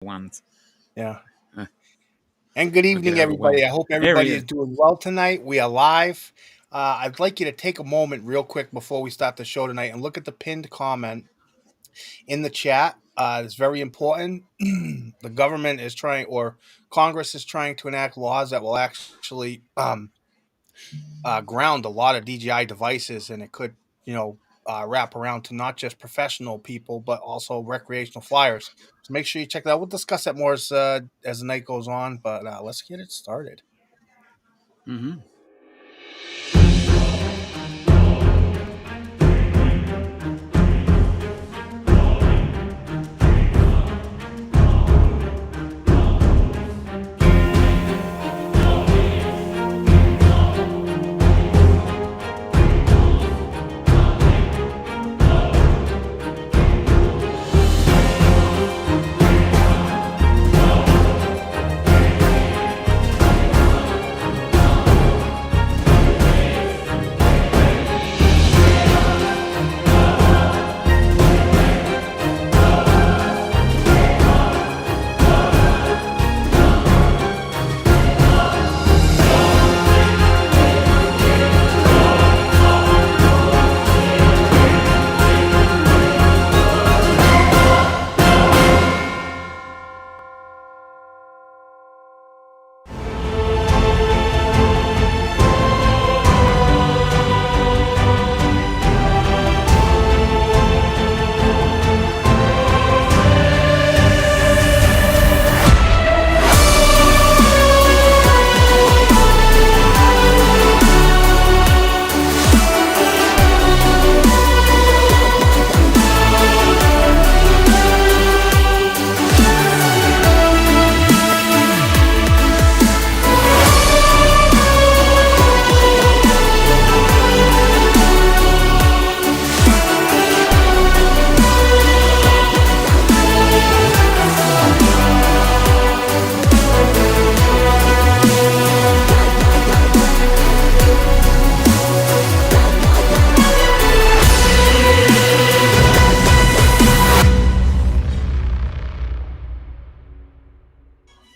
ones. Yeah. Uh, And good I'll get evening, everybody. overwhelmed. I hope There he everybody is is. doing well tonight. We are live. I'd like you to take a moment, real quick, before we start the show tonight, and look at the pinned comment in the chat. It's very important. The government is trying, or Congress is trying to enact laws that will actually ground a lot of DJI devices, and it could, wrap around to not just professional people, but also recreational flyers. So make sure you check that out. We'll discuss that more as the night goes on, but let's get it started. Hmm.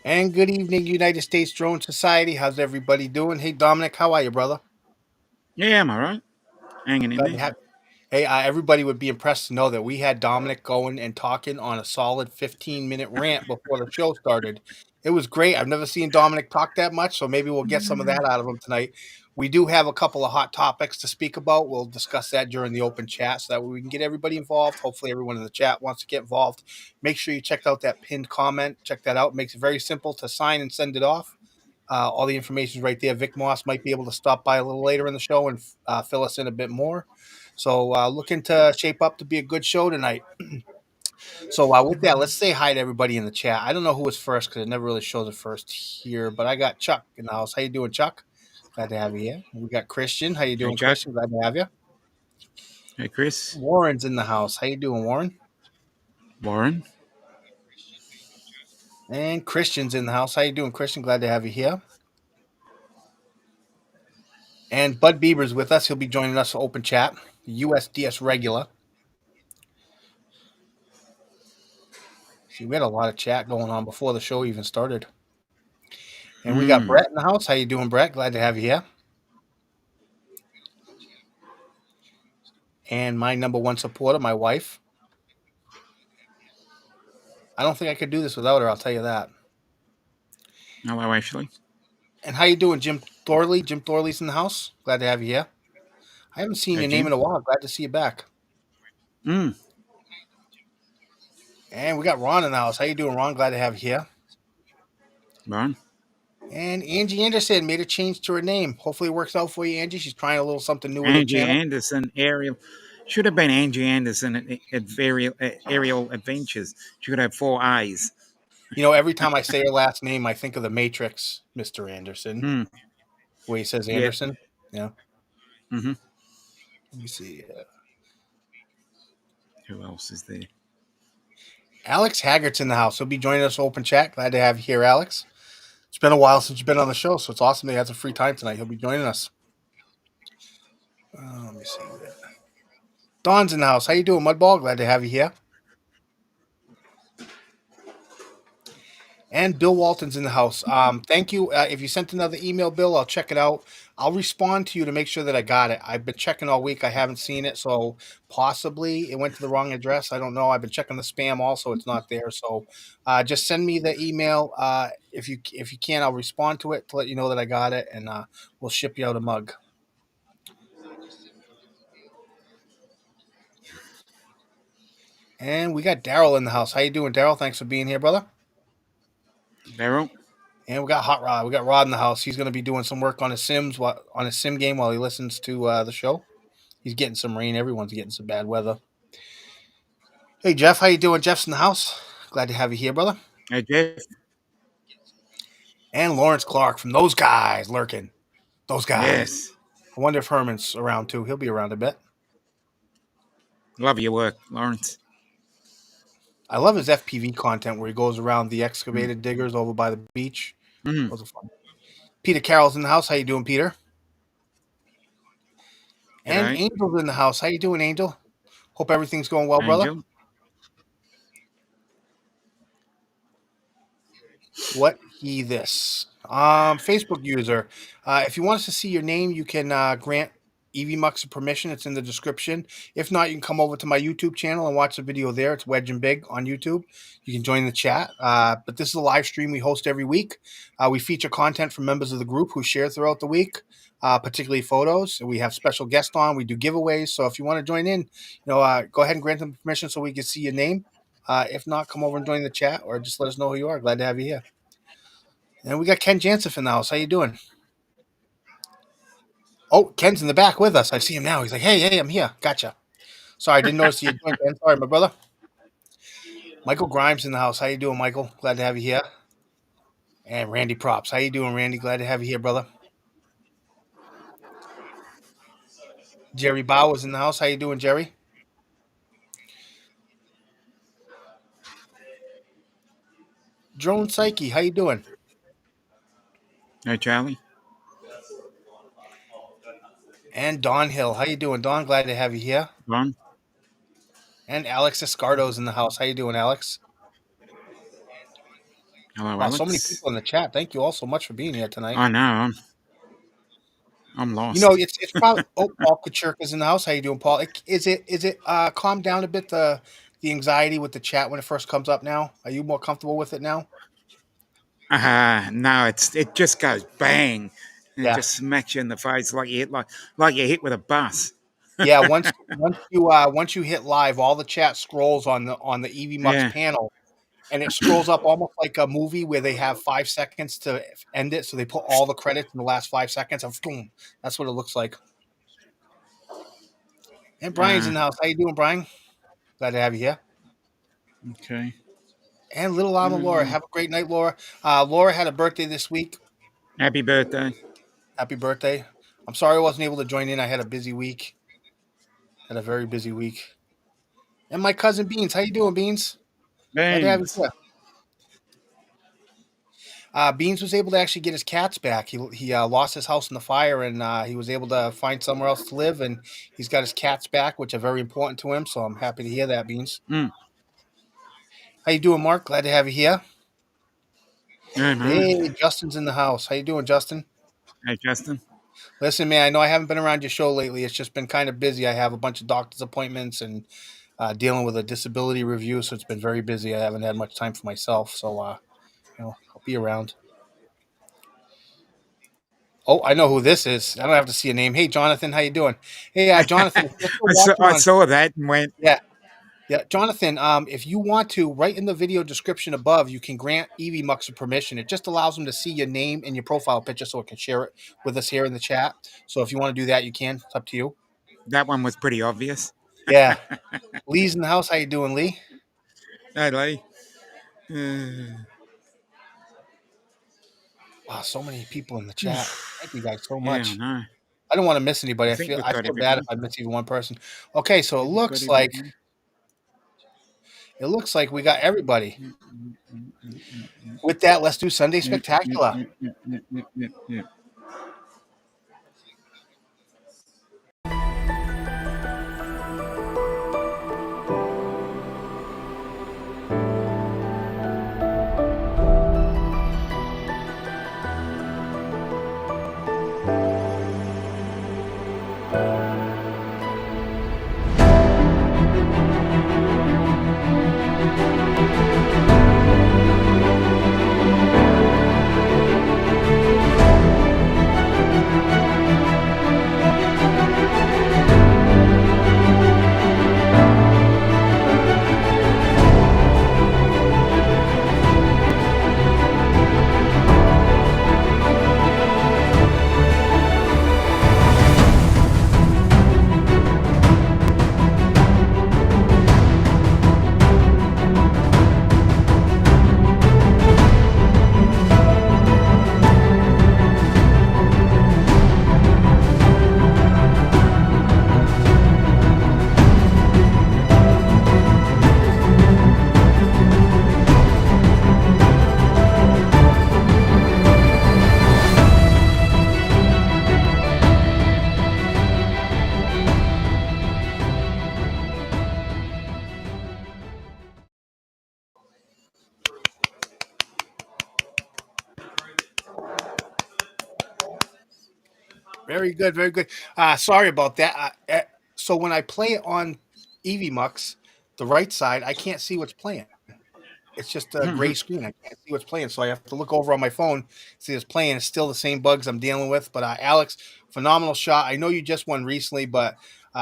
And good evening, United States Drone Society. How's everybody doing? Hey, Dominic, how are you, brother? Yeah, am I right? Hanging in Glad to there. have. Hey, everybody would be impressed to know that we had Dominic going and talking on a solid 15-minute rant before the show started. It was great. I've never seen Dominic talk that much, so maybe we'll get some of that out of him tonight. We do have a couple of hot topics to speak about. We'll discuss that during the open chat so that we can get everybody involved. Hopefully, everyone in the chat wants to get involved. Make sure you check out that pinned comment. Check that out. It makes it very simple to sign and send it off. All the information is right there. Vic Moss might be able to stop by a little later in the show and fill us in a bit more. So looking to shape up to be a good show tonight. So with that, let's say hi to everybody in the chat. I don't know who was first because it never really shows it first here, but I got Chuck in the house. How you doing, Chuck? Glad to have you here. We got Christian. How you Hey, doing, Chuck. Christian? Glad to have you. Hey, Chris. Warren's in the house. How you doing, Warren? Warren. And Christian's in the house. How you doing, Christian? Glad to have you here. And Bud Bieber's with us. He'll be joining us for open chat. USDS regular. See, we had a lot of chat going on before the show even started. And we got Hmm. Brett in the house. How you doing, Brett? Glad to have you here. And my number one supporter, my wife. I don't think I could do this without her. I'll tell you that. Hello, Ashley. And how you doing, Jim Thorley? Jim Thorley's in the house. Glad to have you here. I haven't seen Hey, your name Jim. in a while. Glad to see you back. Hmm. And we got Ron in the house. How you doing, Ron? Glad to have you here. Warren. And Angie Anderson made a change to her name. Hopefully it works out for you, Angie. She's trying a little something new with her Angie channel. Anderson. Ariel. Should have been Angie Anderson at Aerial Adventures. She could have 4 eyes. Every time I say her last name, I think of the Matrix, Mr. Anderson, Hmm. where he says Yeah. Anderson. Yeah. Hmm. Let me see. Who else is there? Alex Haggert's in the house. He'll be joining us open chat. Glad to have you here, Alex. It's been a while since you've been on the show, so it's awesome that he has a free time tonight. He'll be joining us. Let me see. Don's in the house. How you doing, Mudball? Glad to have you here. And Bill Walton's in the house. Thank you. If you sent another email, Bill, I'll check it out. I'll respond to you to make sure that I got it. I've been checking all week. I haven't seen it, so possibly it went to the wrong address. I don't know. I've been checking the spam also. It's not there. So just send me the email. If you can, I'll respond to it to let you know that I got it, and we'll ship you out a mug. And we got Daryl in the house. How you doing, Daryl? Thanks for being here, brother. Daryl. And we got Hot Rod. We got Rod in the house. He's going to be doing some work on his on his sim game while he listens to the show. He's getting some rain. Everyone's getting some bad weather. Hey Jeff, how you doing? Jeff's in the house. Glad to have you here, brother. Hey, Jeff. And Lawrence Clark from those guys lurking. Those guys. Yes. I wonder if Herman's around too. He'll be around a bit. Love your work, Lawrence. I love his FPV content where he goes around the excavated diggers over by the beach. Mm. Those are fun. Peter Carroll's in the house. How you doing, Peter? And G'day. Angel's in the house. How you doing, Angel? Hope everything's going well, brother. Angel. What he this? Facebook user. If you want us to see your name, you can grant EVMux permission. It's in the description. If not, you can come over to my YouTube channel and watch the video there. It's Wedge and Big on YouTube. You can join the chat. But this is a live stream we host every week. We feature content from members of the group who share throughout the week, particularly photos. We have special guests on. We do giveaways. So if you want to join in, go ahead and grant them permission so we can see your name. If not, come over and join the chat or just let us know who you are. Glad to have you here. And we got Ken Jansen in the house. How you doing? Oh, Ken's in the back with us. I see him now. He's like, hey, I'm here. Gotcha. Sorry, I didn't notice you joined, Ken. Sorry, my brother. Michael Grimes in the house. How you doing, Michael? Glad to have you here. And Randy Props. How you doing, Randy? Glad to have you here, brother. Jerry Bowers in the house. How you doing, Jerry? Drone Psyche. How you doing? Hey, Charlie. And Don Hill. How you doing, Don? Glad to have you here. Ron. And Alex Escardo's in the house. How you doing, Alex? Hello, Wow, Alex. so many people in the chat. Thank you all so much for being here tonight. I know. I'm lost. It's probably Paul Kachurka's in the house. How you doing, Paul? Is it calmed down a bit the anxiety with the chat when it first comes up now? Are you more comfortable with it now? No, it just goes bang, and Yeah. it just smacks you in the face like you hit with a bus. Yeah, once you hit live, all the chat scrolls on the EVMux panel, and it scrolls up almost like a movie where they have 5 seconds to end it, so they put all the credits in the last 5 seconds, and boom, that's what it looks like. And Brian's in the house. How you doing, Brian? Glad to have you here. Okay. And little Alma Laura. Have a great night, Laura. Laura had a birthday this week. Happy birthday. Happy birthday. I'm sorry I wasn't able to join in. I had a busy week. Had a very busy week. And my cousin Beans. How you doing, Beans? Glad to have you here. Beans was able to actually get his cats back. He lost his house in the fire, and he was able to find somewhere else to live, and he's got his cats back, which are very important to him, so I'm happy to hear that, Beans. How you doing, Mark? Glad to have you here. Hey, Justin's in the house. How you doing, Justin? Hey, Justin. Listen, man, I know I haven't been around your show lately. It's just been kind of busy. I have a bunch of doctor's appointments and dealing with a disability review, so it's been very busy. I haven't had much time for myself, so I'll be around. Oh, I know who this is. I don't have to see a name. Hey, Jonathan, how you doing? Hey, Jonathan. I saw that and went. Yeah, Jonathan, if you want to, right in the video description above, you can grant EVMux permission. It just allows them to see your name and your profile picture so it can share it with us here in the chat. So if you want to do that, you can. It's up to you. That one was pretty obvious. Yeah. Lee's in the house. How you doing, Lee? Hey, Lee. Wow, so many people in the chat. Thank you guys so much. Yeah, I know. I don't want to miss anybody. I feel bad if I miss even one person. Okay, so it looks like we got everybody. With that, let's do Sunday Spectacular. Very good, very good. Sorry about that. So when I play it on EVMux, the right side, I can't see what's playing. It's just a gray screen. I can't see what's playing, so I have to look over on my phone, see it's playing. It's still the same bugs I'm dealing with. But Alex, phenomenal shot. I know you just won recently, but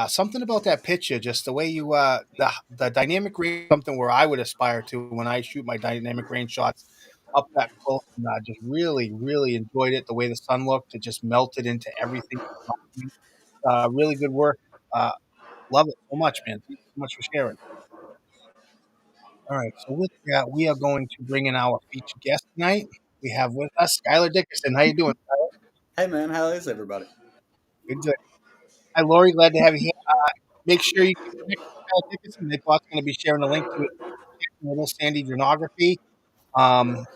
something about that picture, just the way you the dynamic range, something where I would aspire to when I shoot my dynamic range shots up that close. And just really, really enjoyed it. The way the sun looked, it just melted into everything. Really good work. Uh, Love it so much, man. Thank you so much for sharing. All right, so with that, we are going to bring in our featured guest tonight. We have with us Skylar Dickerson. How you doing? Hey man, how is everybody? Good, good. Hi, Lori. Glad to have you here. Make sure you get connected with Skylar Dickerson. Nick's going to be sharing a link to his little Sandy Dronography. Um,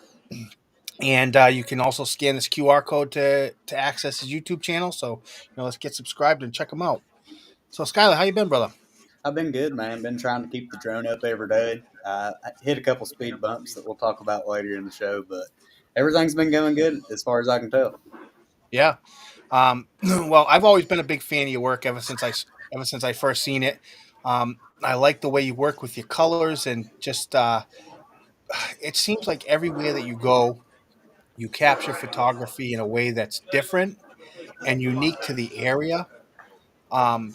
and you can also scan this QR code to access his YouTube channel. So, let's get subscribed and check him out. So, Skylar, how you been, brother? I've been good, man. Been trying to keep the drone up every day. I hit a couple speed bumps that we'll talk about later in the show, but everything's been going good as far as I can tell. Yeah. Well, I've always been a big fan of your work ever since I first seen it. I like the way you work with your colors and just it seems like everywhere that you go, you capture photography in a way that's different and unique to the area. Um,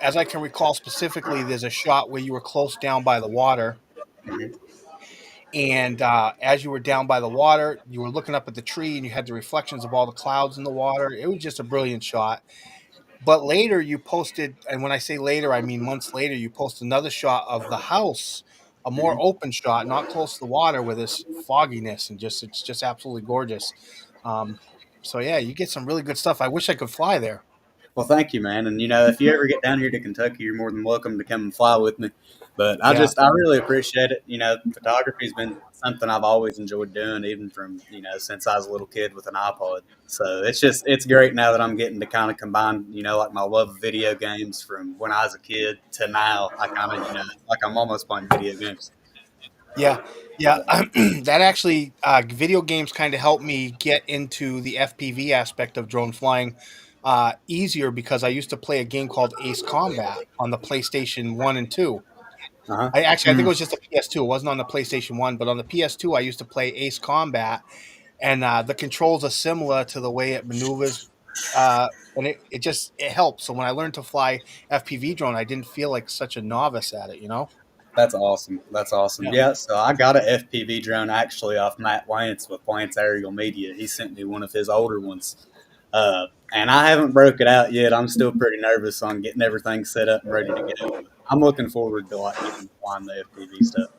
as I can recall specifically, there's a shot where you were close down by the water, Mhm. and as you were down by the water, you were looking up at the tree and you had the reflections of all the clouds in the water. It was just a brilliant shot. But later you posted, and when I say later, I mean months later, you posted another shot of the house, a more Mhm. open shot, not close to the water, with this fogginess and just it's just absolutely gorgeous. Um, so yeah, you get some really good stuff. I wish I could fly there. Well, thank you, man. And if you ever get down here to Kentucky, you're more than welcome to come and fly with me. But Yeah, I really appreciate it. Photography's been something I've always enjoyed doing, even from since I was a little kid with an iPod. So it's great now that I'm getting to kind of combine like my love of video games from when I was a kid to now. I kind of like I'm almost playing video games. yeah, yeah. That actually, video games kind of helped me get into the FPV aspect of drone flying easier because I used to play a game called Ace Combat on the PlayStation 1 and 2. Uh huh. I think it was just a PS2. It wasn't on the PlayStation 1, but on the PS2, I used to play Ace Combat, and the controls are similar to the way it maneuvers. And it helps. So when I learned to fly FPV drone, I didn't feel like such a novice at it. That's awesome. That's awesome. Yeah. Yeah, so I got a FPV drone actually off Matt Lance with Lance Aerial Media. He sent me one of his older ones. And I haven't broke it out yet. I'm still pretty nervous on getting everything set up and ready to go. But I'm looking forward to like getting flying the FPV stuff.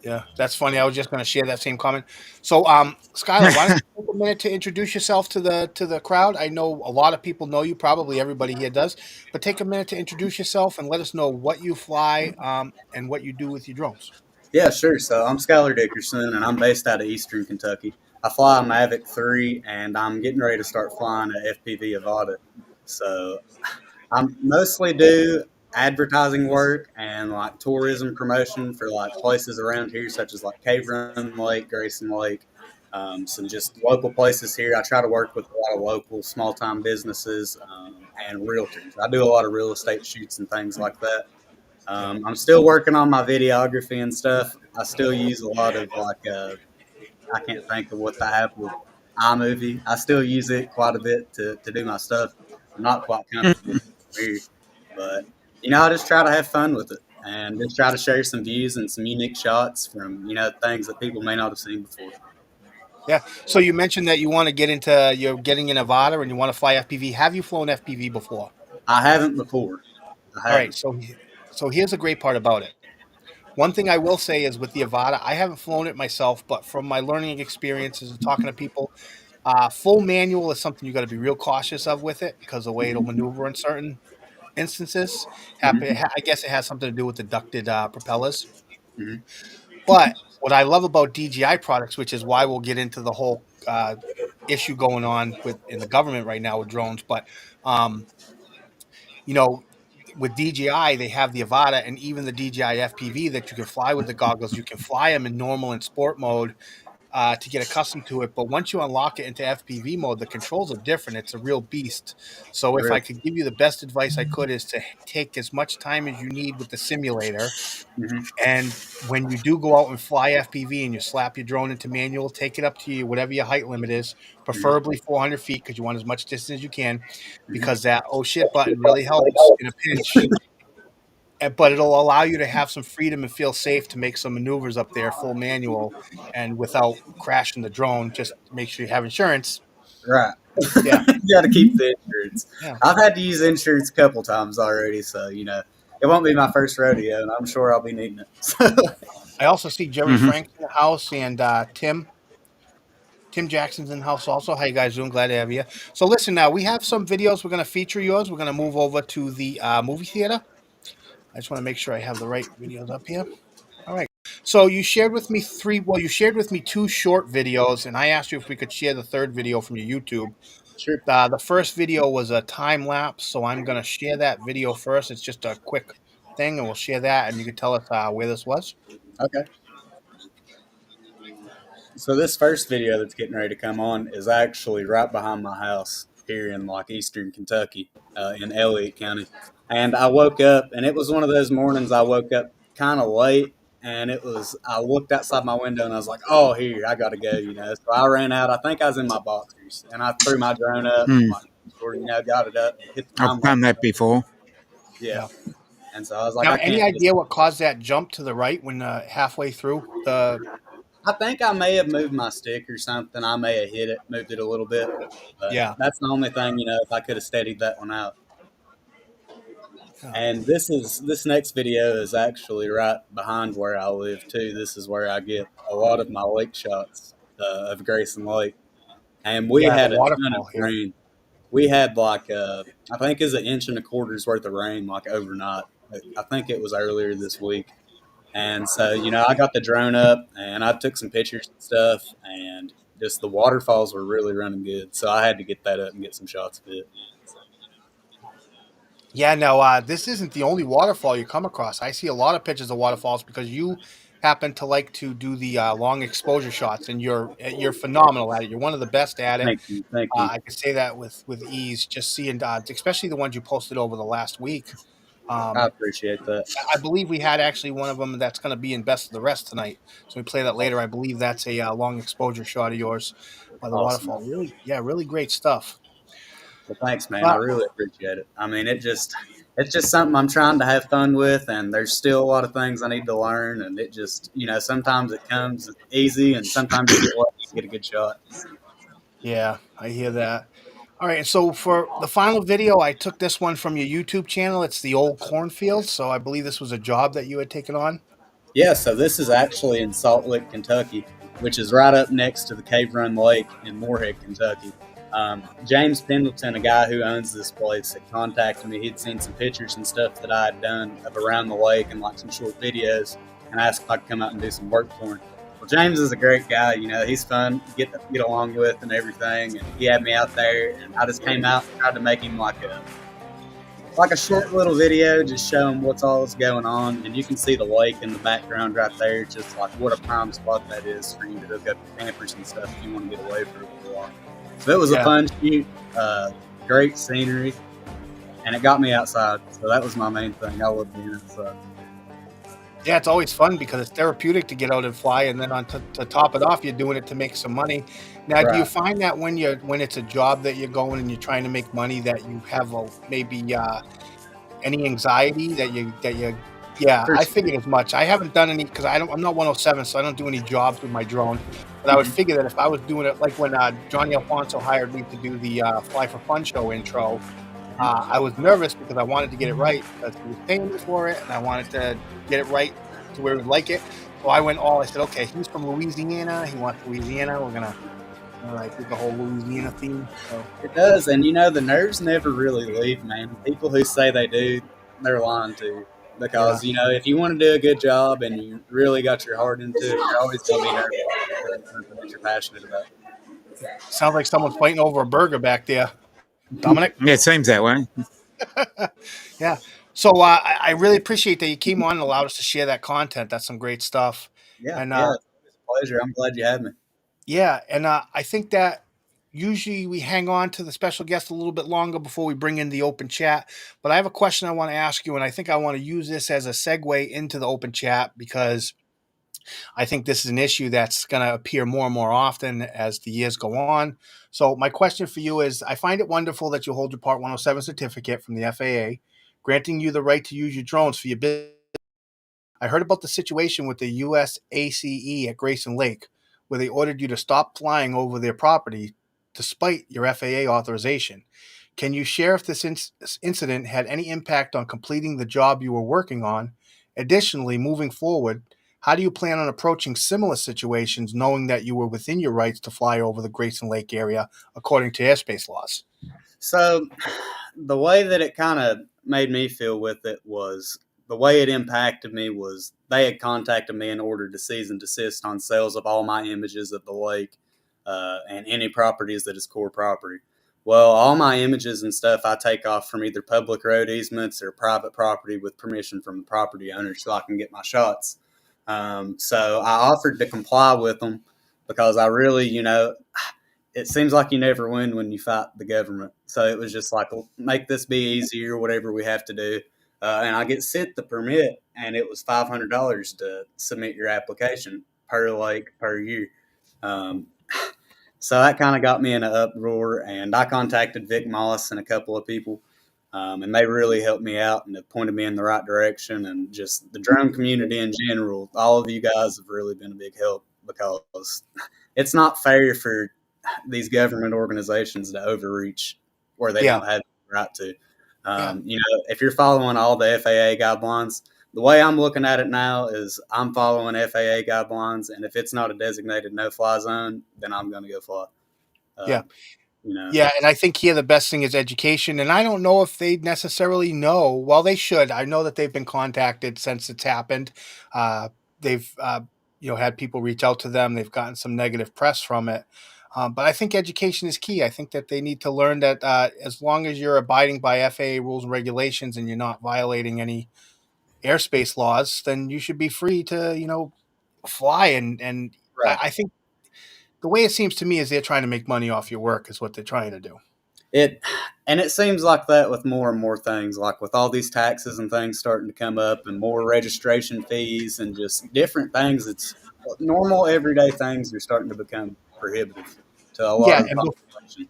Yeah, that's funny. I was just going to share that same comment. So, Skylar, why don't you take a minute to introduce yourself to the crowd? I know a lot of people know you, probably everybody here does, but take a minute to introduce yourself and let us know what you fly, and what you do with your drones. Yeah, sure. So I'm Skylar Dickerson, and I'm based out of Eastern Kentucky. I fly a Mavic 3, and I'm getting ready to start flying a FPV Avata. So I mostly do advertising work and like tourism promotion for like places around here, such as like Cave Run Lake, Grayson Lake, some just local places here. I try to work with a lot of local small time businesses and realtors. I do a lot of real estate shoots and things like that. Yeah, I'm still working on my videography and stuff. I still use a lot of I can't think of what the app with iMovie. I still use it quite a bit to do my stuff. I'm not quite comfortable with Premiere, but I just try to have fun with it and just try to share some views and some unique shots from things that people may not have seen before. yeah. So you mentioned that you want to get into you're getting in Nevada and you want to fly FPV. Have you flown FPV before? I haven't before. I All right. haven't. So here's the great part about it. One thing I will say is with the Avata, I haven't flown it myself, but from my learning experiences and talking to people, full manual is something you got to be real cautious of with it because the way it'll maneuver in certain instances. Hmm. I guess it has something to do with the ducted propellers. Hmm. But what I love about DJI products, which is why we'll get into the whole issue going on with in the government right now with drones, but um, you know, with DJI, they have the Avata and even the DJI FPV that you can fly with the goggles. You can fly them in normal and sport mode, to get accustomed to it. But once you unlock it into FPV mode, the controls are different. It's a real beast. So if I Really. could give you the best advice I could is to take as much time as you need with the simulator. Hmm. And when you do go out and fly FPV and you slap your drone into manual, take it up to you, whatever your height limit is, Hmm. preferably 400 feet because you want as much distance as you can, Hmm. because that oh shit button really helps in a pinch. But it'll allow you to have some freedom and feel safe to make some maneuvers up there, full manual, and without crashing the drone. Just make sure you have insurance. Right. Yeah, You got to keep the insurance. yeah. I've had to use insurance a couple times already, so it won't be my first rodeo, and I'm sure I'll be needing it. I also see Jerry Hmm. Frank's in the house and Tim Jackson's in the house also. How you guys doing? Glad to have you. So listen, now we have some videos. We're going to feature yours. We're going to move over to the movie theater. I just want to make sure I have the right videos up here. All right. So you shared with me you shared with me two short videos, and I asked you if we could share the third video from your YouTube. Sure. The first video was a time lapse, so I'm going to share that video first. It's just a quick thing, and we'll share that, and you can tell us where this was. Okay. So this first video that's getting ready to come on is actually right behind my house here in like eastern Kentucky, in Elliott County. And I woke up, and it was one of those mornings I woke up kind of late, and I looked outside my window, and I was like, "Oh, here, I gotta go." So I ran out. I think I was in my boxers, and I threw my drone up, Mm. like, got it up, hit the I've time lapse. done that before. Yeah. Yeah. And so I was like, Now, I any can't just. idea what caused that jump to the right when halfway through the? I think I may have moved my stick or something. I may have hit it, moved it a little bit, but Yeah. that's the only thing, if I could have steadied that one out. Yeah. And this next video is actually right behind where I live too. This is where I get a lot of my lake shots of Grayson Lake. And we Yeah, the had a ton of waterfall here. rain. We had like I think it's an inch and a quarter's worth of rain like overnight. I think it was earlier this week. And so, I got the drone up and I took some pictures and stuff, and just the waterfalls were really running good. So I had to get that up and get some shots of it. Yeah, no, this isn't the only waterfall you come across. I see a lot of pictures of waterfalls because you happen to like to do the long exposure shots, and you're phenomenal at it. You're one of the best at it. Thank you. Thank you. I can say that with ease. Just seeing, especially the ones you posted over the last week. I Um, appreciate that. I believe we had actually one of them that's going to be in Best of the Rest tonight. So we play that later. I believe that's a long exposure shot of yours by the Awesome. waterfall. Really, yeah, really great stuff. Well, thanks, man. I Uh, really appreciate it. I mean, it's just something I'm trying to have fun with, and there's still a lot of things I need to learn. And it just, sometimes it comes easy, and sometimes you get lucky to get a good shot. yeah, I hear that. All right, so for the final video, I took this one from your YouTube channel. It's the old cornfield. So I believe this was a job that you had taken on. Yeah, so this is actually in Salt Lick, Kentucky, which is right up next to the Cave Run Lake in Moorhead, Kentucky. James Pendleton, a guy who owns this place, had contacted me. He'd seen some pictures and stuff that I had done of around the lake and like some short videos, and asked if I could come out and do some work for him. Well, James is a great guy. He's fun to get along with and everything. And he had me out there, and I just came out and tried to make him like a short little video, just showing what's all that's going on. And you can see the lake in the background right there, just like what a prime spot that is for you to hook up your campers and stuff if you want to get away for a little while. So it was a Yeah. fun shoot, great scenery, and it got me outside. So that was my main thing. I love being outside. Yeah, it's always fun because it's therapeutic to get out and fly, and then to top it off, you're doing it to make some money. Now, do you Right. find that when it's a job that you're going and you're trying to make money, that you have maybe any anxiety that you? Yeah, For I sure. figured as much. I haven't done any because I'm not 107, so I don't do any jobs with my drone. But I would Mhm. figure that if I was doing it like when Johnny Alfonso hired me to do the Fly for Fun show intro, I was nervous because I wanted to get it right because he was paying me for it, and I wanted to get it right to where we like it. So I said, okay, he's from Louisiana. He wants Louisiana. We're gonna do the whole Louisiana theme. So It does, and the nerves never really leave, man. People who say they do, they're lying to. Because if you want to do a good job and you really got your heart into it, you're always going to be nervous about something that you're passionate about. sounds like someone's fighting over a burger back there, Dominic. Yeah, it seems that way. Yeah. So I really appreciate that you came on and allowed us to share that content. That's some great stuff. Yeah, And yeah, it's a pleasure. I'm glad you had me. Yeah, and I think that usually we hang on to the special guest a little bit longer before we bring in the open chat. But I have a question I want to ask you, and I think I want to use this as a segue into the open chat because I think this is an issue that's going to appear more and more often as the years go on. So, my question for you is I find it wonderful that you hold your Part 107 certificate from the FAA, granting you the right to use your drones for your business. I heard about the situation with the USACE at Grayson Lake, where they ordered you to stop flying over their property despite your FAA authorization. Can you share if this incident had any impact on completing the job you were working on? Additionally, moving forward, how do you plan on approaching similar situations knowing that you were within your rights to fly over the Grayson Lake area according to airspace laws? So the way that it kind of made me feel with it was the way it impacted me was they had contacted me in order to cease and desist on sales of all my images of the lake and any properties that is core property. Well, all my images and stuff I take off from either public road easements or private property with permission from the property owner so I can get my shots. So I offered to comply with them because I really, it seems like you never win when you fight the government. So it was just like, well, make this be easier, whatever we have to do. And I get sent the permit, and it was $500 to submit your application per lake per year. Um, so that kind of got me in an uproar, and I contacted Vic Moss and a couple of people, and they really helped me out and have pointed me in the right direction. And just the drone community in general, all of you guys have really been a big help because it's not fair for these government organizations to overreach where they Yeah, don't have the right to. yeah, If you're following all the FAA guidelines, the way I'm looking at it now is I'm following FAA guidelines, and if it's not a designated no-fly zone, then I'm going to go fly. yeah. Um, you know, Yeah, and I think here the best thing is education, and I don't know if they necessarily know. Well, they should. I know that they've been contacted since it's happened. Uh, they've had people reach out to them. They've gotten some negative press from it, but I think education is key. I think that they need to learn that as long as you're abiding by FAA rules and regulations and you're not violating any airspace laws, then you should be free to fly. And right. I think the way it seems to me is they're trying to make money off your work is what they're trying to do. It and it seems like that with more and more things, like with all these taxes and things starting to come up, and more registration fees, and just different things. It's normal everyday things are starting to become prohibitive to a lot Yeah, of the and population.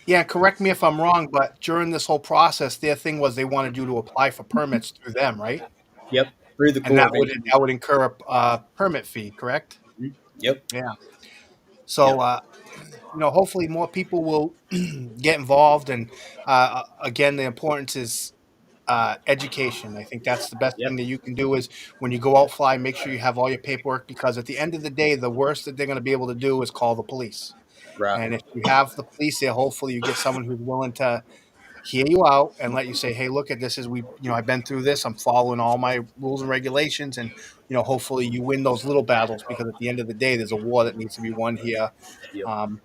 yeah, correct me if I'm wrong, but during this whole process, their thing was they wanted you to apply for permits through them, right? Yep, through the And Corps of that Engineers. would incur a permit fee, correct? Mhm. Yep, Yeah. So, yep, hopefully more people will get involved. And again, the importance is education. I think that's the best yep. thing that you can do is when you go out fly, make sure you have all your paperwork because at the end of the day, the worst that they're going to be able to do is call the police. Right. And if you have the police there, hopefully you get someone who's willing to hear you out and let you say, "Hey, look at this. Is I've been through this. I'm following all my rules and regulations." And hopefully you win those little battles because at the end of the day, there's a war that needs to be won here. Yep. Um,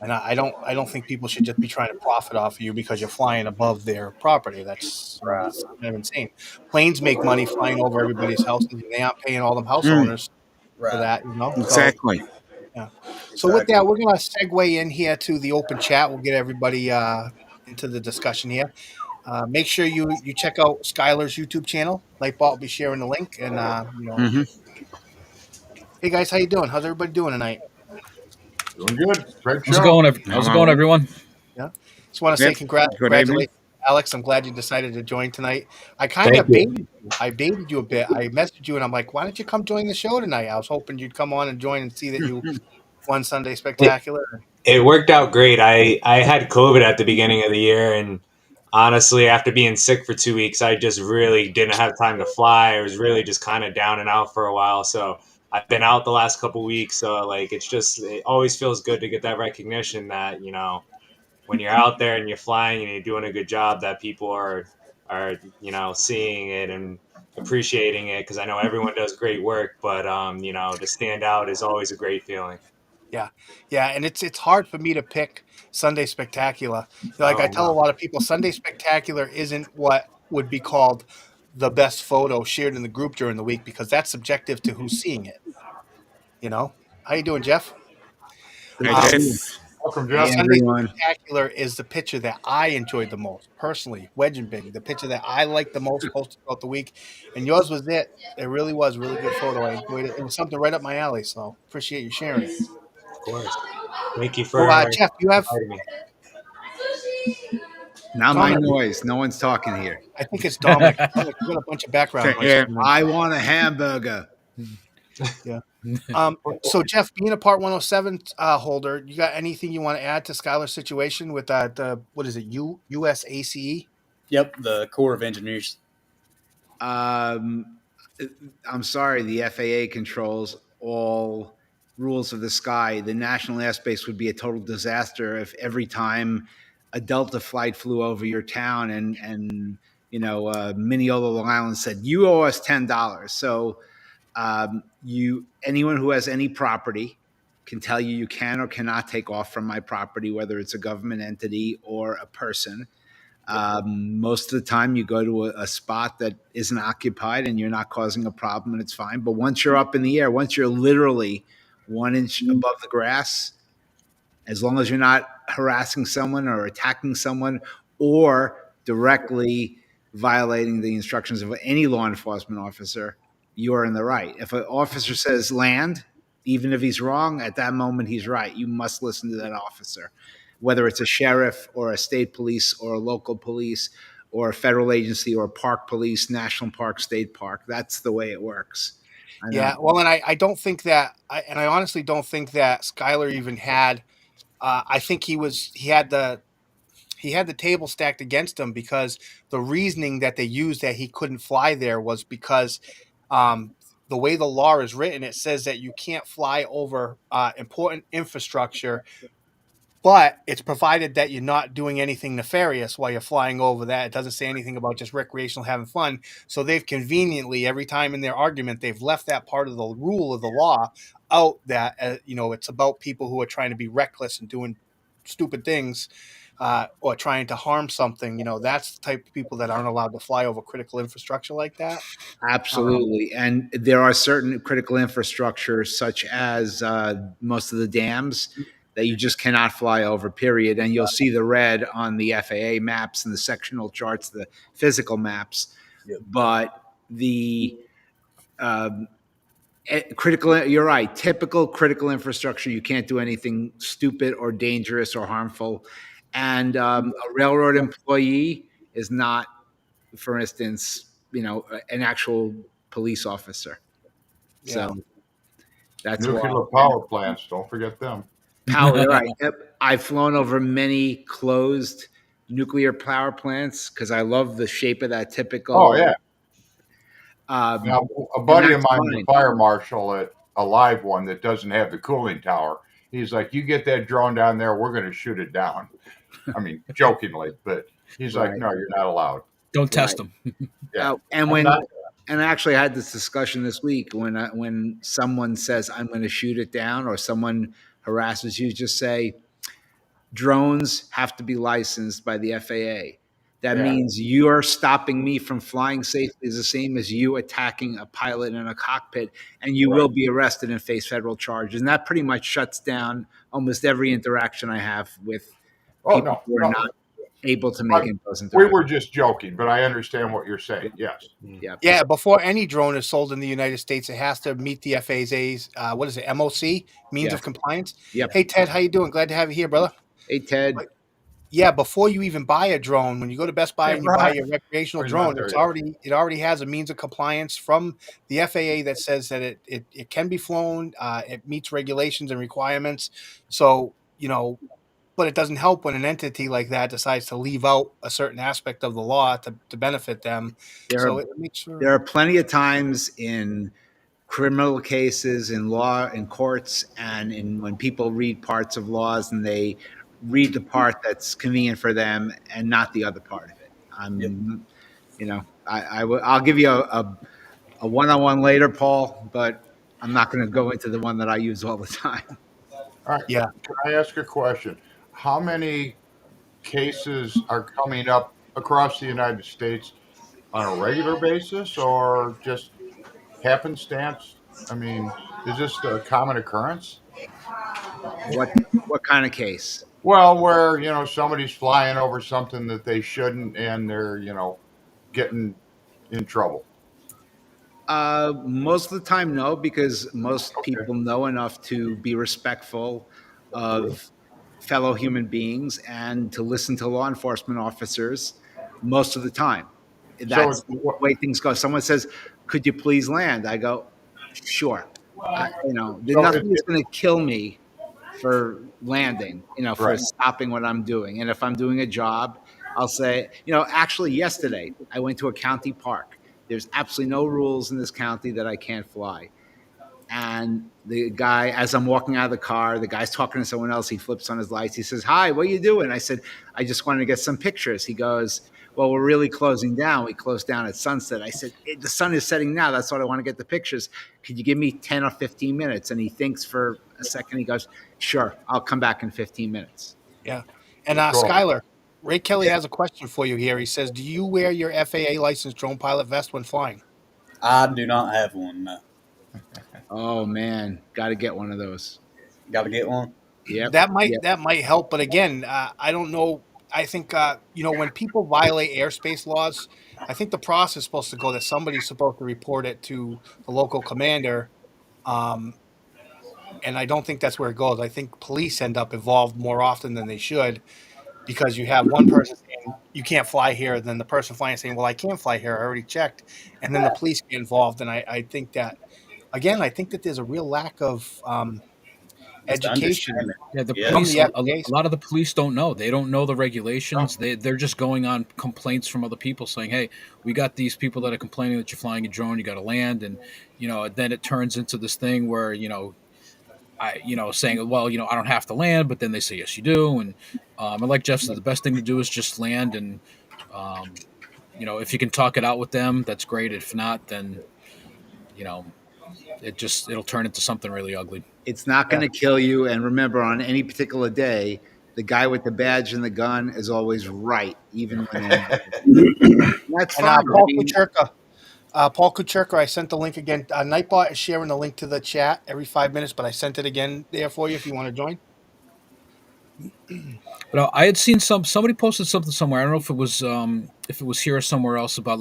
and I don't think people should just be trying to profit off of you because you're flying above their property. That's Right. that's kind of insane. Planes make money flying over everybody's houses, and they aren't paying all them house Mm, owners for Right. that. So exactly. yeah. So with Exactly. that, we're gonna segue in here to the open chat. We'll get everybody into the discussion here. Make sure you check out Skylar's YouTube channel. Lightbot will be sharing the link. And Hmm. hey guys, how you doing? How's everybody doing tonight? Doing good. Great How's it show. going? I'm How's it all going, right. everyone? Yeah. Just want to say Yep. Good evening. congratulations, Alex. I'm glad you decided to join tonight. I kind Thank of you. baited you. I baited you a bit. I messaged you and I'm like, why don't you come join the show tonight? I was hoping you'd come on and join and see that you won Sunday It, Spectacular. it worked out great. I had COVID at the beginning of the year, and honestly, after being sick for 2 weeks, I just really didn't have time to fly. I was really just kind of down and out for a while. So I've been out the last couple weeks. So like, it always feels good to get that recognition that when you're out there and you're flying and you're doing a good job, that people are seeing it and appreciating it, because I know everyone does great work, but to stand out is always a great feeling. Yeah, yeah, and it's hard for me to pick Sunday Spectacular. Like I Oh tell a no. lot of people, Sunday Spectacular isn't what would be called the best photo shared in the group during the week because that's subjective to who's seeing it. You know, how you doing, Jeff? Hi, Jeff. Welcome, The Jeff. Hey, Sunday everyone. Spectacular is the picture that I enjoyed the most personally. Wedge and Big, the picture that I liked the most posted throughout the week, and yours was it. It really was a really good photo. I enjoyed it. It was something right up my alley. So appreciate you sharing it. Of course. Thank you So, for Jeff, you have inviting me. Not my Dominic. noise. No one's talking here. I think it's Dominic. Dominic, you got a bunch of background noise. Yeah. I want a hamburger. Yeah. So Jeff, being a Part 107 holder, you got anything you want to add to Skylar's situation with the what is it, USACE? Yep, the Corps of Engineers. I'm sorry, the FAA controls all rules of the sky. The national airspace would be a total disaster if every time a Delta flight flew over your town and Mineola, Long Island said, you owe us $10. So anyone who has any property can tell you can or cannot take off from my property, whether it's a government entity or a person. Most of the time you go to a spot that isn't occupied and you're not causing a problem and it's fine. But once you're up in the air, once you're literally 1 inch above the grass, as long as you're not harassing someone or attacking someone or directly violating the instructions of any law enforcement officer, you're in the right. If an officer says land, even if he's wrong, at that moment he's right. You must listen to that officer, whether it's a sheriff or a state police or a local police or a federal agency or park police, national park, state park. That's the way it works. Yeah, well, and I don't think that, I honestly don't think that Skylar even had. I think he had the table stacked against him because the reasoning that they used that he couldn't fly there was because the way the law is written, it says that you can't fly over important infrastructure, but it's provided that you're not doing anything nefarious while you're flying over that. It doesn't say anything about just recreational having fun. So they've conveniently, every time in their argument, they've left that part of the rule of the law out, that it's about people who are trying to be reckless and doing stupid things or trying to harm something. That's the type of people that aren't allowed to fly over critical infrastructure like that. Absolutely. And there are certain critical infrastructure, such as most of the dams, that you just cannot fly over, period. And you'll see the red on the FAA maps and the sectional charts, the physical maps. Yep. But the critical, you're right, typical critical infrastructure, you can't do anything stupid or dangerous or harmful. And a railroad employee is not, for instance, an actual police officer. So that's Nuclear power plants. Don't forget them. power. Right. I've flown over many closed nuclear power plants because I love the shape of that typical. Oh, yeah. Now, a buddy of mine, fine. the fire marshal at a live one that doesn't have the cooling tower, he's like, you get that drone down there, we're going to shoot it down. I mean, jokingly, but he's like, no, you're not allowed. Don't test them. Yeah. And I actually had this discussion this week when someone says, I'm going to shoot it down, or someone harasses you, just say, drones have to be licensed by the FAA. That means you're stopping me from flying safely is the same as you attacking a pilot in a cockpit, and you will be arrested and face federal charges. And that pretty much shuts down almost every interaction I have with people who are not able to make those interactions. We were just joking, but I understand what you're saying. Yes. Yeah. Before any drone is sold in the United States, it has to meet the FAA's MOC, means of compliance. Yep. Hey Ted, how you doing? Glad to have you here, brother. Hey Ted. Yeah, before you even buy a drone, when you go to Best Buy and you buy a recreational drone, it already has a means of compliance from the FAA that says that it can be flown, it meets regulations and requirements. So, but it doesn't help when an entity like that decides to leave out a certain aspect of the law to benefit them. There are plenty of times in criminal cases, in law, in courts, and when people read parts of laws and they read the part that's convenient for them and not the other part of it. I'll give you a one-on-one later, Paul, but I'm not going to go into the one that I use all the time. All right. Yeah. Can I ask a question? How many cases are coming up across the United States on a regular basis or just happenstance? I mean, is this a common occurrence? What kind of case? Well, where somebody's flying over something that they shouldn't, and they're getting in trouble. Most of the time, no, because most Okay. people know enough to be respectful of fellow human beings and to listen to law enforcement officers most of the time. So That's the way things go. Someone says, "Could you please land?" I go, "Sure." Nothing is going to kill me for landing, for right. stopping what I'm doing. And if I'm doing a job, I'll say, actually, yesterday I went to a county park. There's absolutely no rules in this county that I can't fly. And the guy, as I'm walking out of the car, the guy's talking to someone else. He flips on his lights. He says, "Hi, what are you doing?" I said, "I just wanted to get some pictures." He goes, "Well, we're really closing down. We closed down at sunset." I said, "The sun is setting now. That's what I want to get the pictures. Could you give me 10 or 15 minutes?" And he thinks for a second. He goes, "Sure, I'll come back in 15 minutes." Yeah. And Cool. Skylar, Ray Kelly has a question for you here. He says, "Do you wear your FAA licensed drone pilot vest when flying?" I do not have one. No. Oh man, got to get one of those. Got to get one. Yep. That might help, but again, I don't know. I think when people violate airspace laws, I think the process is supposed to go that somebody's supposed to report it to the local commander, and I don't think that's where it goes. I think police end up involved more often than they should because you have one person saying you can't fly here, then the person flying saying, "Well, I can fly here. I already checked," and then the police get involved. And I think that again, I think that there's a real lack of Just to education. understand it. Yeah, the Yeah. police. From A the lot of the police don't know. They don't know the regulations. They're just going on complaints from other people saying, "Hey, we got these people that are complaining that you're flying a drone. You got to land." And then it turns into this thing where saying, "Well, I don't have to land," but then they say, "Yes, you do." And like Jeff said, the best thing to do is just land. And if you can talk it out with them, that's great. If not, then it'll turn into something really ugly. It's not going to kill you. And remember, on any particular day, the guy with the badge and the gun is always right, even when that's And fine. Paul Kucherka, I sent the link again. Nightbot is sharing the link to the chat every 5 minutes, but I sent it again there for you if you want to join. But I had seen somebody posted something somewhere. I don't know if it was here or somewhere else about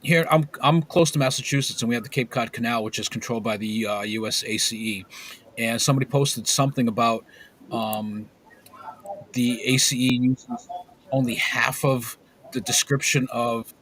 here I'm close to Massachusetts and we have the Cape Cod Canal, which is controlled by the USACE, and somebody posted something about the ACE uses only half of the description of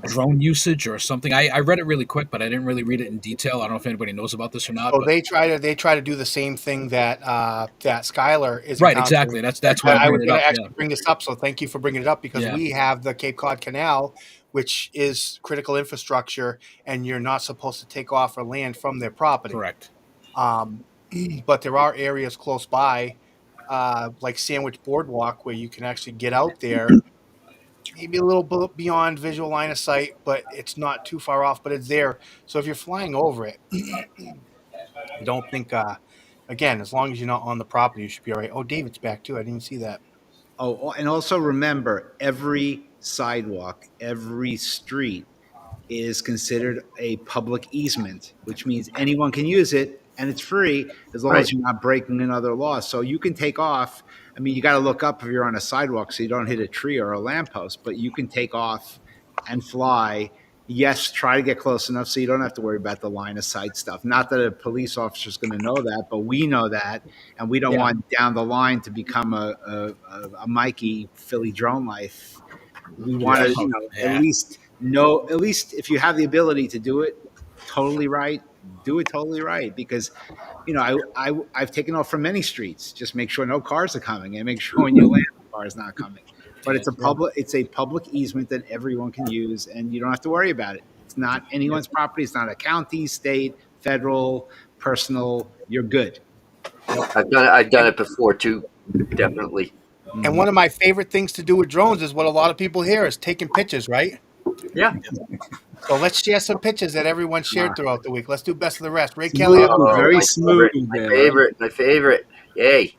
drone usage or something. I read it really quick, but I didn't really read it in detail. I don't know if anybody knows about this or not. So but they try to do the same thing that Skylar is right, encountering. exactly. That's why I I was bring it going up. to actually bring this up, so thank you for bringing it up because Yeah. we have the Cape Cod Canal, which is critical infrastructure, and you're not supposed to take off or land from their property. Correct. But there are areas close by, like Sandwich Boardwalk, where you can actually get out there, maybe a little bit beyond visual line of sight, but it's not too far off, but it's there. So if you're flying over it, I don't think, again, as long as you're not on the property, you should be all right. Oh, David's back too. I didn't even see that. Oh, and also remember, every sidewalk, every street is considered a public easement, which means anyone can use it and it's free as long as you're not breaking another law. So you can take off. I mean, you got to look up if you're on a sidewalk so you don't hit a tree or a lamppost, but you can take off and fly. Yes, try to get close enough so you don't have to worry about the line of sight stuff. Not that a police officer is going to know that, but we know that, and we don't want down the line to become a Mikey Philly drone life. We want to, at least know. At least if you have the ability to do it totally right, do it totally right. Because I've taken off from many streets. Just make sure no cars are coming, and make sure when you land, the car is not coming. But it's a public easement that everyone can use, and you don't have to worry about it. It's not anyone's property. It's not a county, state, federal, personal. You're good. I've done it before too, definitely. And one of my favorite things to do with drones is what a lot of people hear is taking pictures, right? Yeah. So let's share some pictures that everyone shared throughout the week. Let's do best of the rest. Ray Kelly. Very smooth. My favorite. Yay.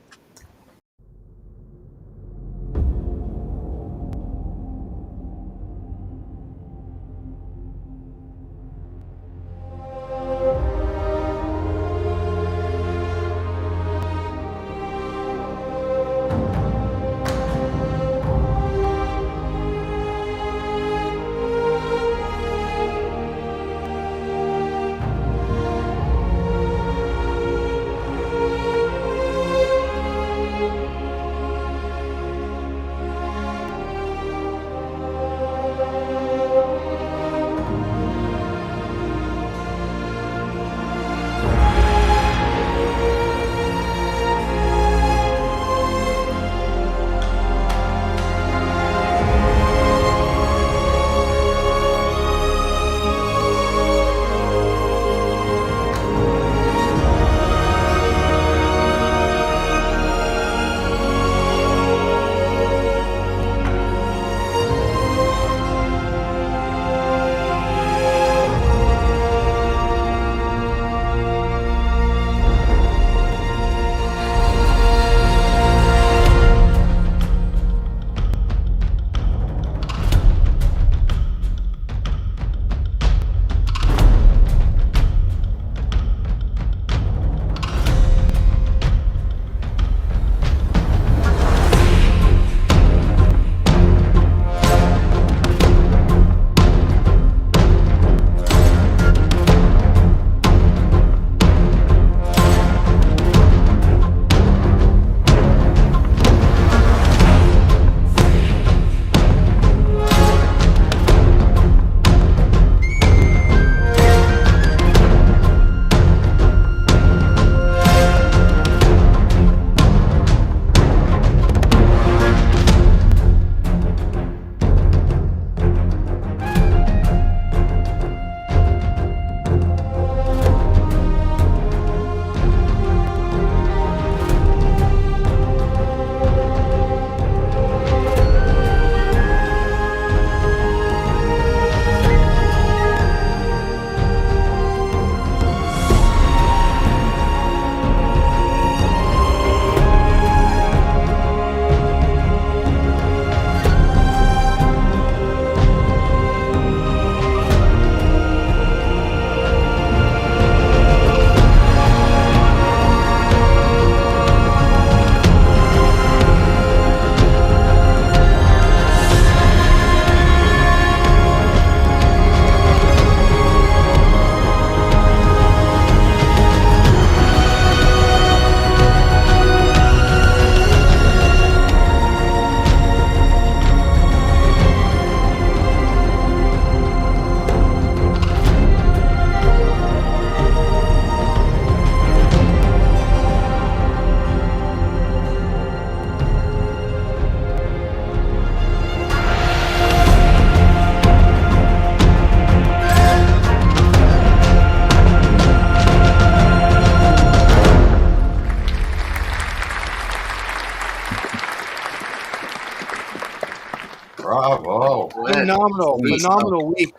phenomenal, Great phenomenal week.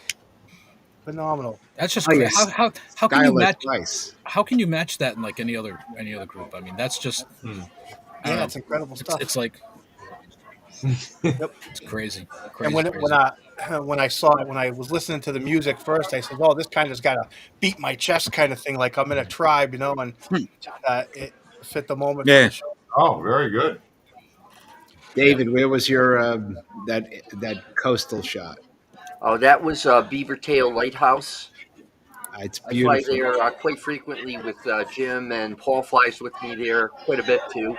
Phenomenal. That's just Oh, great. yes. How can you Skylar match? twice. How can you match that in like any other group? I mean, that's just I don't Yeah, know. it's incredible stuff. It's like Yep. it's crazy, And crazy. when I was listening to the music first, I said, "Oh, this kind of's got a beat my chest kind of thing, like I'm in a tribe, and it fit the moment for Yeah. the show." Oh, very good. David, where was your that coastal shot? Oh, that was Beaver Tail Lighthouse. It's I fly beautiful. there quite frequently with Jim, and Paul flies with me there quite a bit too.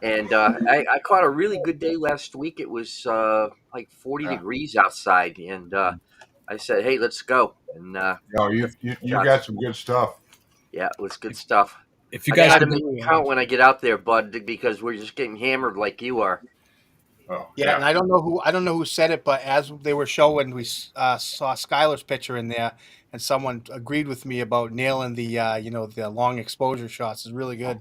And I caught a really good day last week. It was like 40 Yeah. degrees outside, and I said, "Hey, let's go." And No, you got some good stuff. yeah, it was good stuff. If you I guys got to could, make it count when I get out there, bud, because we're just getting hammered like you are. Oh, Yeah, and I don't know who said it, but as they were showing, we saw Skylar's picture in there, and someone agreed with me about nailing the the long exposure shots is really good.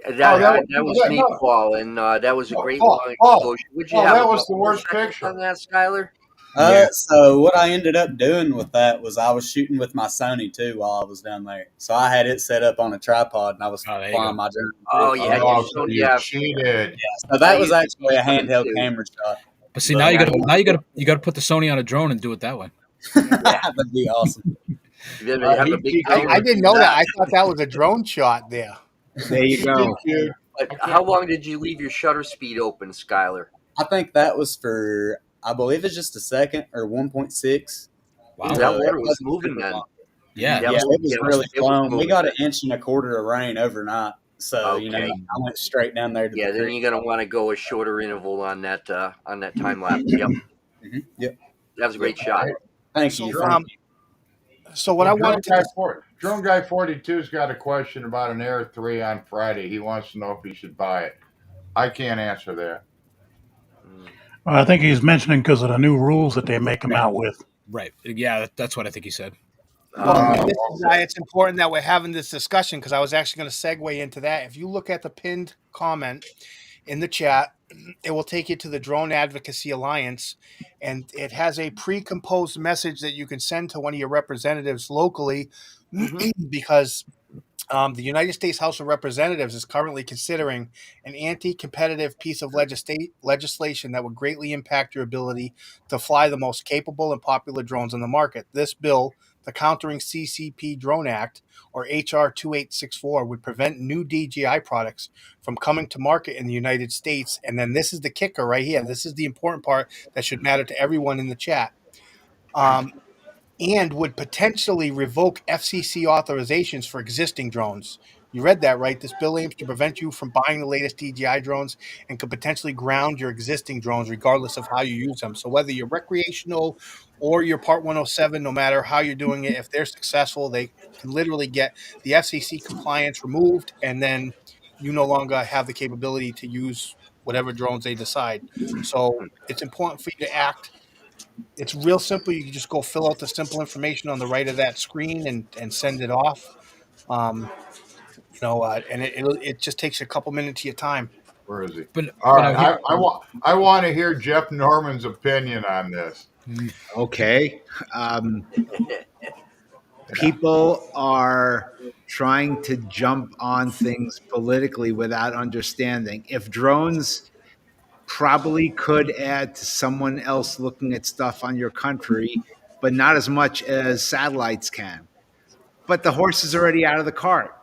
That was me, no, Paul, and that was a great Paul, long Paul, exposure. Would you Paul, have that about was the 4 worst seconds picture. on that, Skylar? So what I ended up doing with that was I was shooting with my Sony too while I was down there. So I had it set up on a tripod and I was there you flying go. my drone. Oh yeah, Oh, you so don't you have. cheated. So that I was used to actually a cheat on it, handheld too. camera shot. but see But now you yeah, got to put the Sony on a drone and do it that way. that'd be awesome. You have a big He drone. I didn't know that. I thought that was a drone shot there. There you go. Dude. But how long did you leave your shutter speed open, Skylar? I think that was for, I believe it's just a second or 1.6. Wow. That So water it was wasn't moving super then. long. Yeah. That Yeah, it was really it was flowing. We moving got then. 1.25 inches of rain overnight. So, Okay. I went straight down there to Yeah, the then creek. you're gonna want to go a shorter interval on that time lapse. Yep, Yep. that was a great shot. Thank So, you. Thank you. So what I wanted to Drone Guy 42's got a question about an Air 3 on Friday. He wants to know if he should buy it. I can't answer that. Well, I think he's mentioning because of the new rules that they make him out with. Right. Yeah, that's what I think he said. Well, this is why it's important that we're having this discussion, because I was actually going to segue into that. If you look at the pinned comment in the chat, it will take you to the Drone Advocacy Alliance, and it has a pre-composed message that you can send to one of your representatives locally, because the United States House of Representatives is currently considering an anti-competitive piece of legislation that would greatly impact your ability to fly the most capable and popular drones on the market. This bill, the Countering CCP Drone Act, or HR 2864, would prevent new DJI products from coming to market in the United States. And then this is the kicker right here. This is the important part that should matter to everyone in the chat. And would potentially revoke FCC authorizations for existing drones. You read that, right? This bill aims to prevent you from buying the latest DJI drones and could potentially ground your existing drones regardless of how you use them. So whether you're recreational or you're Part 107, no matter how you're doing it, if they're successful, they can literally get the FCC compliance removed, and then you no longer have the capability to use whatever drones they decide. So it's important for you to act. It's real simple. You can just go fill out the simple information on the right of that screen and send it off. And it just takes a couple minutes of your time. Where is he? But All but right, I want to hear Jeff Norman's opinion on this. Okay. People are trying to jump on things politically without understanding. If drones probably could add to someone else looking at stuff on your country, but not as much as satellites can. But the horse is already out of the cart.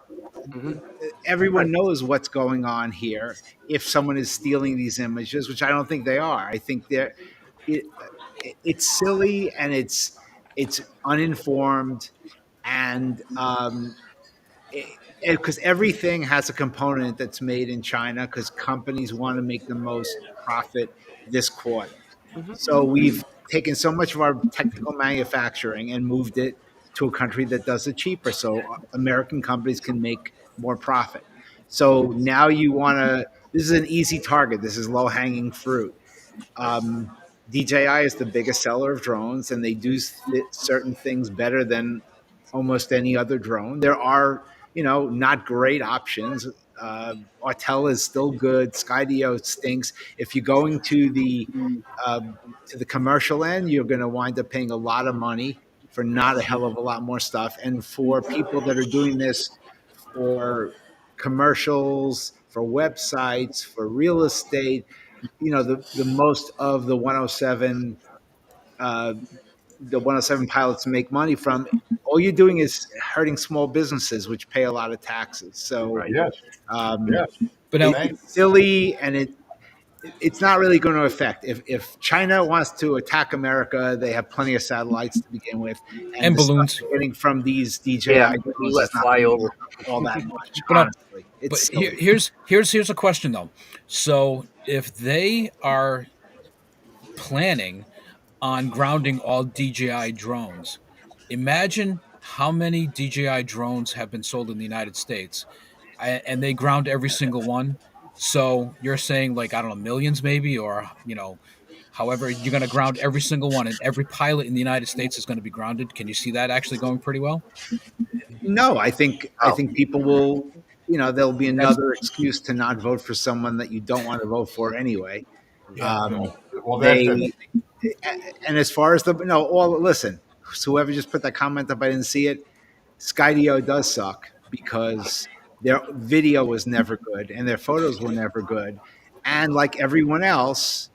Everyone knows what's going on here. If someone is stealing these images, which I don't think they are, I think it's silly and it's uninformed, and because everything has a component that's made in China because companies want to make the most profit this quarter. So we've taken so much of our technical manufacturing and moved it to a country that does it cheaper, so American companies can make more profit. So now you want to. This is an easy target. This is low hanging fruit. DJI is the biggest seller of drones, and they do certain things better than almost any other drone. There are, not great options. Autel is still good. Skydio stinks. If you're going to the commercial end, you're going to wind up paying a lot of money for not a hell of a lot more stuff. And for people that are doing this for commercials, for websites, for real estate, the most of the 107 pilots make money from, all you're doing is hurting small businesses, which pay a lot of taxes. So Yes. Yes. But now, it's silly, and it's not really going to affect. If China wants to attack America, they have plenty of satellites to begin with, and the stuff balloons. they're getting from these DJI Yeah, drones we let is not fly gonna be over. all that much. But, honestly, but it's silly. here's a question though. So if they are planning on grounding all DJI drones, imagine how many DJI drones have been sold in the United States, and they ground every single one. So you're saying, like, I don't know, millions maybe, or however, you're going to ground every single one, and every pilot in the United States is going to be grounded. Can you see that actually going pretty well? No, I think people will. There'll be That's- another excuse to not vote for someone that you don't want to vote for anyway. Well, that's it. And as far as listen, whoever just put that comment up, I didn't see it. Skydio does suck because their video was never good and their photos were never good. And like everyone else,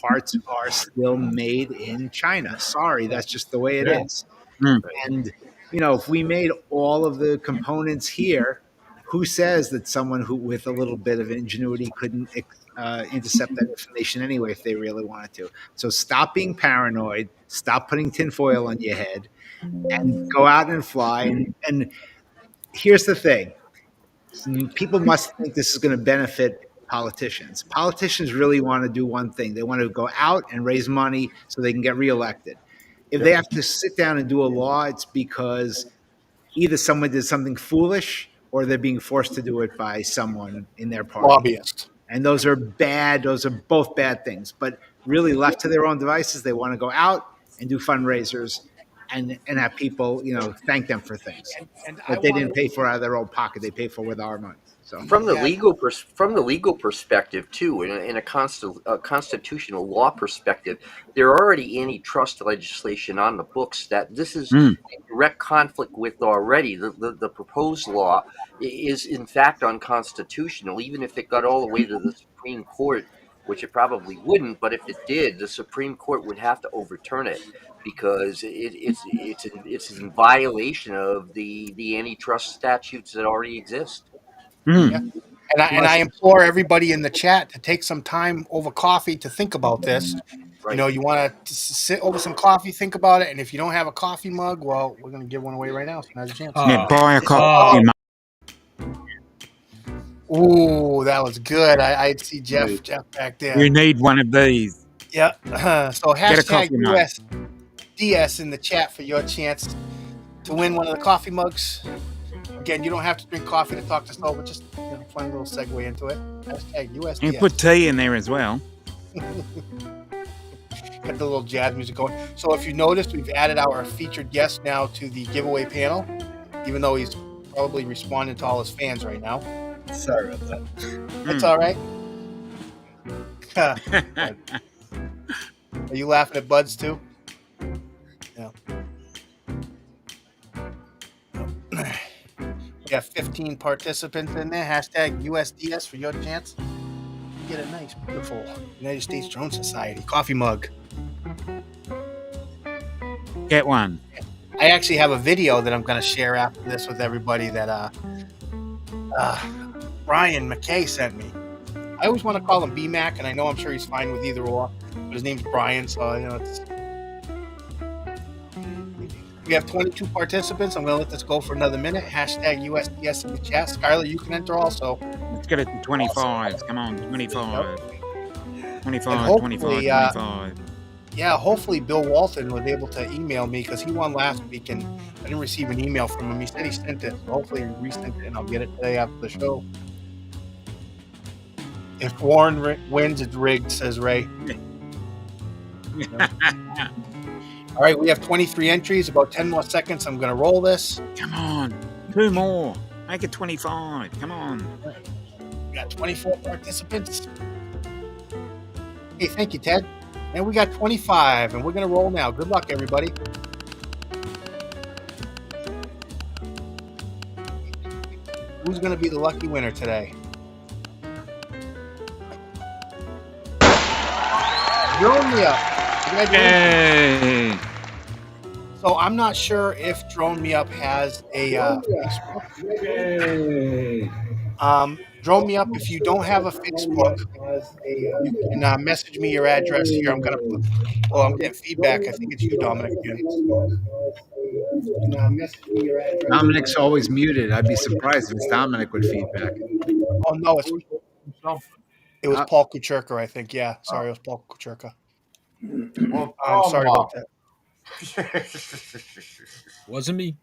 parts are still made in China. Sorry, that's just the way it is. And if we made all of the components here, who says that someone who with a little bit of ingenuity couldn't intercept that information anyway if they really wanted to? So stop being paranoid, stop putting tinfoil on your head, and go out and fly. And here's the thing. People must think this is going to benefit politicians. Politicians really want to do one thing. They want to go out and raise money so they can get reelected. If they have to sit down and do a law, it's because either someone did something foolish or they're being forced to do it by someone in their party. Lobbyist. And those are bad. Those are both bad things. But really, left to their own devices, they want to go out and do fundraisers and have people, thank them for things that they didn't pay for out of their own pocket. They pay for with our money. So From the legal perspective too, in a constitutional law perspective, there are already antitrust legislation on the books that this is in direct conflict with already. The proposed law is in fact unconstitutional, even if it got all the way to the Supreme Court, which it probably wouldn't. But if it did, the Supreme Court would have to overturn it because it's in violation of the antitrust statutes that already exist. Yeah. And I implore everybody in the chat to take some time over coffee to think about this. Right. You want to sit over some coffee, think about it. And if you don't have a coffee mug, well, we're going to give one away right now. So now's your chance. Yeah, buy a coffee mug. Ooh, that was good. I see Jeff back there. You need one of these. Yeah. So Get a hashtag coffee mug. USDS in the chat for your chance to win one of the coffee mugs. Again, you don't have to drink coffee to talk to us over. Just fun little segue into it. Hashtag USDS. And put tea in there as well. Got the little jazz music going. So if you noticed, we've added our featured guest now to the giveaway panel, even though he's probably responding to all his fans right now. Sorry about that. That's all right. Are you laughing at Buds too? Yeah. We have 15 participants in there. Hashtag USDS for your chance. You get a nice, beautiful United States Drone Society coffee mug. Get one. I actually have a video that I'm going to share after this with everybody that Brian McKay sent me. I always want to call him BMack, and I know I'm sure he's fine with either or, but his name's Brian, so it's. We have 22 participants. I'm going to let this go for another minute. Hashtag USDS in the chat. Skylar, you can enter also. Let's get it to 25. Come on, 25. 25, hopefully, 25, 25. Yeah, hopefully Bill Walton was able to email me because he won last week and I didn't receive an email from him. He said he sent it. So hopefully he resent it and I'll get it today after the show. If Warren wins, it's rigged, says Ray. All right, we have 23 entries, about 10 more seconds. I'm going to roll this. Come on. 2 more. Make it 25. Come on. We got 24 participants. Hey, thank you, Ted. And we got 25, and we're going to roll now. Good luck, everybody. Who's going to be the lucky winner today? Drone Me Up. Yay! So I'm not sure if Drone Me Up has a Facebook. Drone Me Up, if you don't have a Facebook, you can message me your address here. I'm going to put, well, I'm getting feedback. I think it's you, Dominic, again. Dominic's always muted. I'd be surprised if it's Dominic with feedback. Oh, no, it was Paul Kucherka, I think. Yeah, sorry, it was Paul Kucherka. Well, I'm sorry about that. Wasn't me.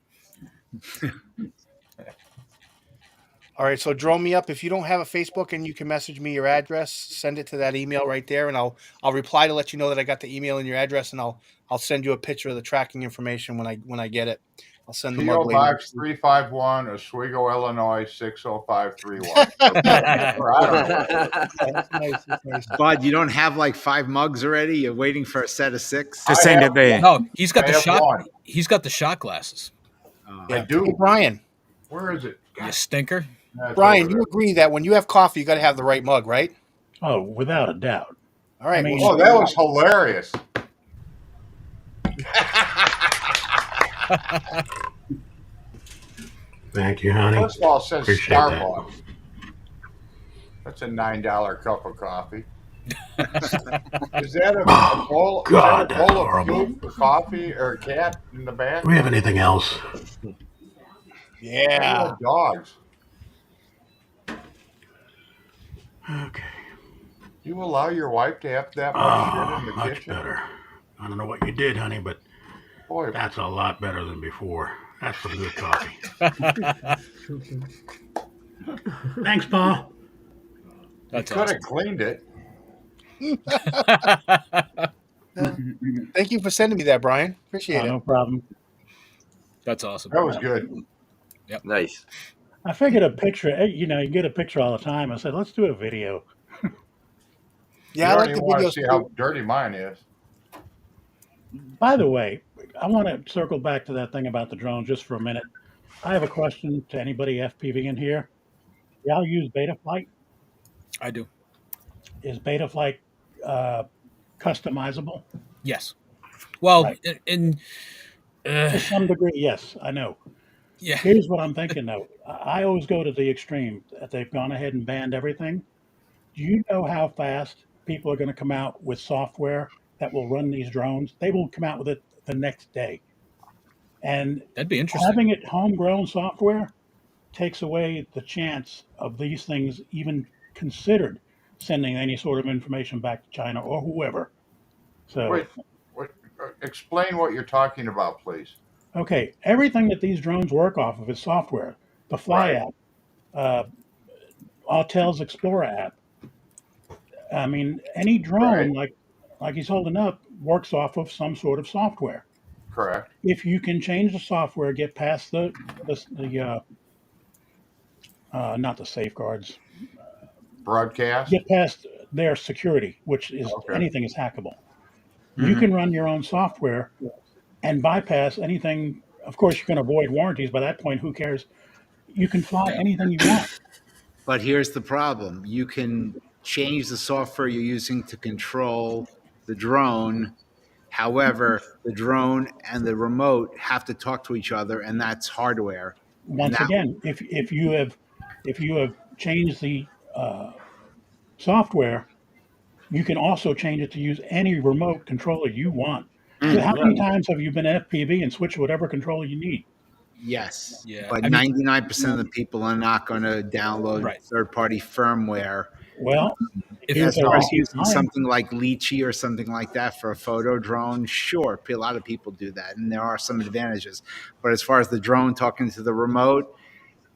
All right, so Drone Me Up. If you don't have a Facebook and you can message me your address, send it to that email right there, and I'll reply to let you know that I got the email and your address, and I'll send you a picture of the tracking information when I get it. I'll send the mug P.O. later. Box 351, Oswego, Illinois 60531. That's nice. Bud, you don't have like 5 mugs already? You're waiting for a set of 6? To send it there. No, he's got I the have shot. one. He's got the shot glasses. I do. Hey, Brian. Where is it? You stinker. That's Brian, over you there. agree that when you have coffee, you got to have the right mug, right? Oh, without a doubt. All right. I mean- Oh, that was hilarious. Thank you, honey. First of all, it says Appreciate that. Starbucks. That's a $9 cup of coffee. Is that a bowl? God, is that a bowl that's horrible. of food for coffee or a cat in the back? Do we have anything else? Yeah. Dogs. Okay. You allow your wife to have that much shit in the Much kitchen? better. I don't know what you did, honey, but Boy, that's a lot better than before. That's some good coffee. Thanks, Paul. That's could awesome. have cleaned it. Thank you for sending me that, Brian. Appreciate it. No problem. That's awesome. That was good. Nice. I figured a picture, you get a picture all the time. I said, let's do a video. Yeah, I You like don't the even want to videos. see how dirty mine is. By the way, I want to circle back to that thing about the drone just for a minute. I have a question to anybody FPV in here. Y'all use Betaflight? I do. Is Betaflight customizable? Yes. Well, Right. To some degree, yes, I know. Yeah. Here's what I'm thinking, though. I always go to the extreme that they've gone ahead and banned everything. Do you know how fast people are going to come out with software that will run these drones? They will come out with it the next day. And That'd be interesting. having it homegrown software takes away the chance of these things even considered sending any sort of information back to China or whoever. So, Wait, explain what you're talking about, please. okay, everything that these drones work off of is software. The Fly Right. app, Autel's Explorer app. I mean, any drone like he's holding up works off of some sort of software. Correct. If you can change the software, get past the not the safeguards, Broadcast. get past their security, which is anything is hackable. You can run your own software and bypass anything. Of course, you can avoid warranties. By that point, who cares? You can fly anything you want. But here's the problem. You can change the software you're using to control the drone. However, the drone and the remote have to talk to each other, and that's hardware. Once again, if you have changed the software, you can also change it to use any remote controller you want. So how many times have you been FPV and switched whatever controller you need? Yes. Yeah. But I mean, 99% of the people are not going to download third-party firmware. Well, As far as using something like Lychee or something like that for a photo drone, sure, a lot of people do that, and there are some advantages. But as far as the drone talking to the remote,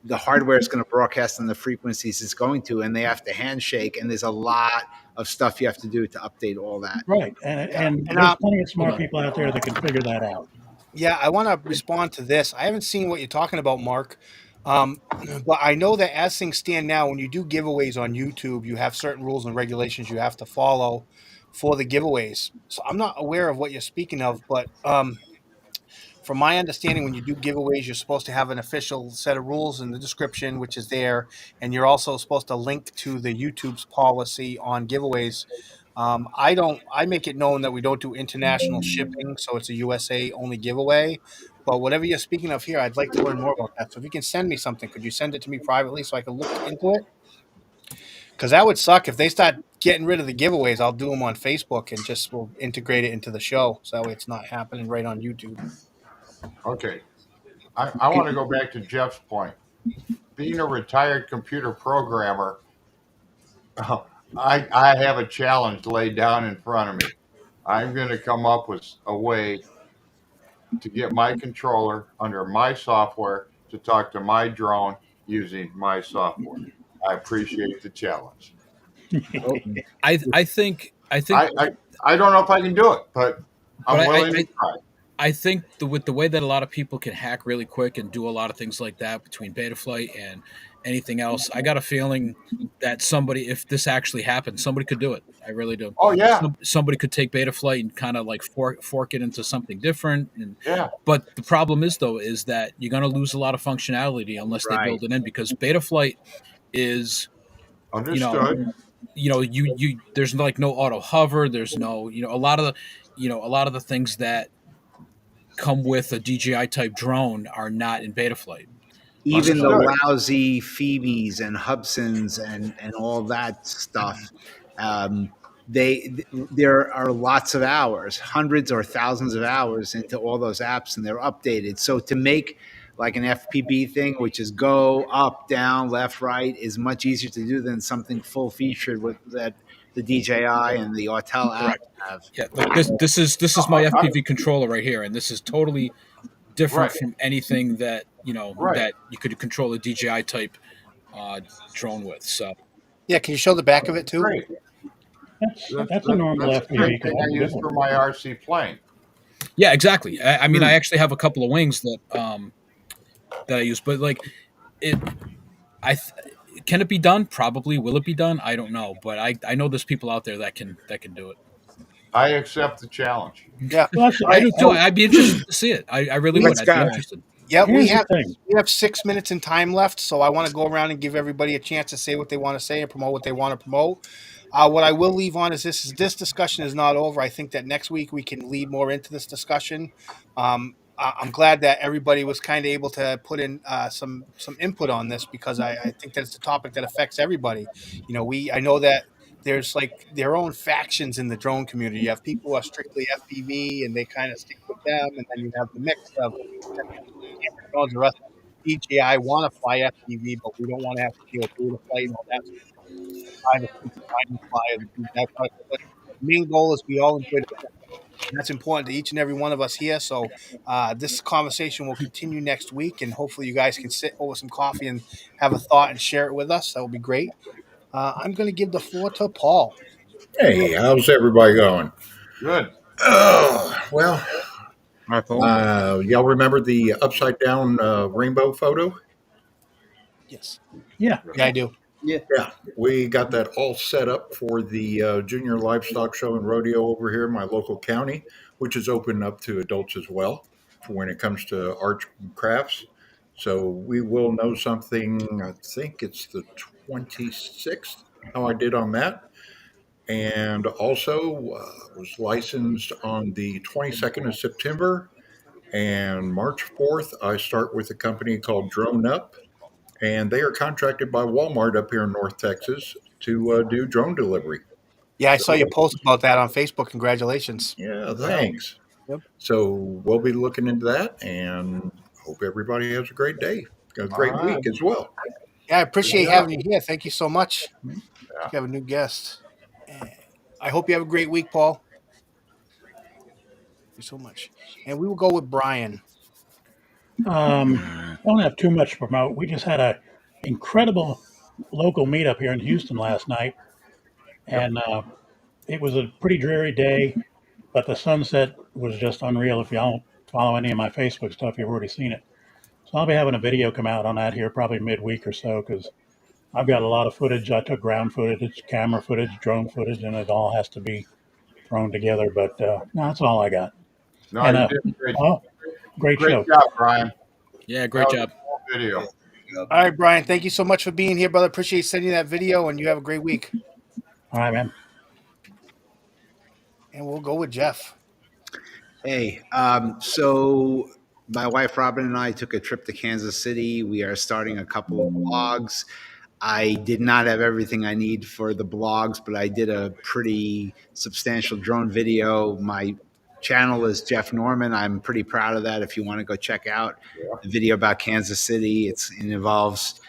the hardware is going to broadcast on the frequencies it's going to, and they have to handshake, and there's a lot of stuff you have to do to update all that. Right, and there's plenty of smart people out there that can figure that out. Yeah, I want to respond to this. I haven't seen what you're talking about, Mark, But I know that as things stand now, when you do giveaways on YouTube, you have certain rules and regulations you have to follow for the giveaways. So I'm not aware of what you're speaking of, but from my understanding, when you do giveaways, you're supposed to have an official set of rules in the description, which is there, and you're also supposed to link to the YouTube's policy on giveaways. I don't. I make it known that we don't do international shipping, so it's a USA only giveaway. But whatever you're speaking of here, I'd like to learn more about that. So if you can send me something, could you send it to me privately so I can look into it? Because that would suck if they start getting rid of the giveaways. I'll do them on Facebook and just we'll integrate it into the show, so that way it's not happening right on YouTube. Okay. I want to go back to Jeff's point. Being a retired computer programmer, I have a challenge laid down in front of me. I'm going to come up with a way to get my controller under my software to talk to my drone using my software. I appreciate the challenge. I think I don't know if I can do it, but I'm But willing to try. I think with the way that a lot of people can hack really quick and do a lot of things like that between Betaflight and anything else, I got a feeling that somebody, if this actually happened, somebody could do it. I really do. Oh yeah, Somebody could take Betaflight and kind of like fork it into something different. And yeah. but the problem is though is that you're going to lose a lot of functionality unless they build it in, because Betaflight is Understood. you there's like no auto hover, there's no a lot of the things that come with a DJI type drone are not in Betaflight. Even the Understood. lousy Phoebes and Hubsons and all that stuff, there are lots of hours, hundreds or thousands of hours into all those apps, and they're updated. So to make like an FPV thing, which is go up, down, left, right, is much easier to do than something full featured with that the DJI and the Autel app have. Yeah, like this is my FPV controller right here, and this is totally different Right. from anything that Right. that you could control a DJI type drone with. So Yeah, can you show the back of it too? Great. That's a normal That's the same FPV. thing I use for my RC plane. yeah, exactly. I mean, I actually have a couple of wings that I use, but like it, can it be done? Probably. Will it be done? I don't know, but I know there's people out there that can do it. I accept the challenge. Yeah. I do too. I'd be interested to see it. I really would. Let's I'd be go. interested. Yeah, Here's the thing. we have 6 minutes in time left, so I want to go around and give everybody a chance to say what they want to say and promote what they want to promote. What I will leave on is this discussion is not over. I think that next week we can lead more into this discussion. I'm glad that everybody was kind of able to put in some input on this, because I think that it's a topic that affects everybody. I know that there's like their own factions in the drone community. You have people who are strictly FPV and they kind of stick with them, and then you have the mix of drones. The rest of DJI want to fly FPV, but we don't want to have to deal with data flight and all that. Trying to fly and do that. But the main goal is we all enjoy the trip. And that's important to each and every one of us here. So this conversation will continue next week, and hopefully you guys can sit over some coffee and have a thought and share it with us. That would be great. I'm going to give the floor to Paul. Hey, how's everybody going? Good. Well, All right, Paul. y'all remember the upside down rainbow photo? Yes. Yeah. Yeah, I do. Yeah, we got that all set up for the Junior Livestock Show and Rodeo over here in my local county, which is open up to adults as well for when it comes to arts and crafts. So we will know something, I think it's the 26th, how I did on that. And also was licensed on the 22nd of September. And March 4th, I start with a company called Drone Up. And they are contracted by Walmart up here in North Texas to do drone delivery. Yeah, I saw you post about that on Facebook. Congratulations. Yeah, thanks. Yep. So we'll be looking into that, and hope everybody has a great day, a great All right. week as well. Yeah, I appreciate Good having you here. Thank you so much. Yeah. You have a new guest. I hope you have a great week, Paul. Thank you so much. And we will go with Brian. I don't have too much to promote. We just had a incredible local meetup here in Houston last night, and it was a pretty dreary day, but the sunset was just unreal. If y'all follow any of my Facebook stuff, you've already seen it. So I'll be having a video come out on that here probably midweek or so because I've got a lot of footage. I took ground footage, camera footage, drone footage, and it all has to be thrown together. But no, that's all I got. No, And you did great. great Great show. job, Brian. Yeah, That great was job. a cool video. All right, Brian. Thank you so much for being here, brother. Appreciate sending that video, and you have a great week. All right, man. And we'll go with Jeff. Hey, so my wife Robin and I took a trip to Kansas City. We are starting a couple of blogs. I did not have everything I need for the blogs, but I did a pretty substantial drone video. My channel is Jeff Norman. I'm pretty proud of that. If you want to go check out the video about Kansas City, it involves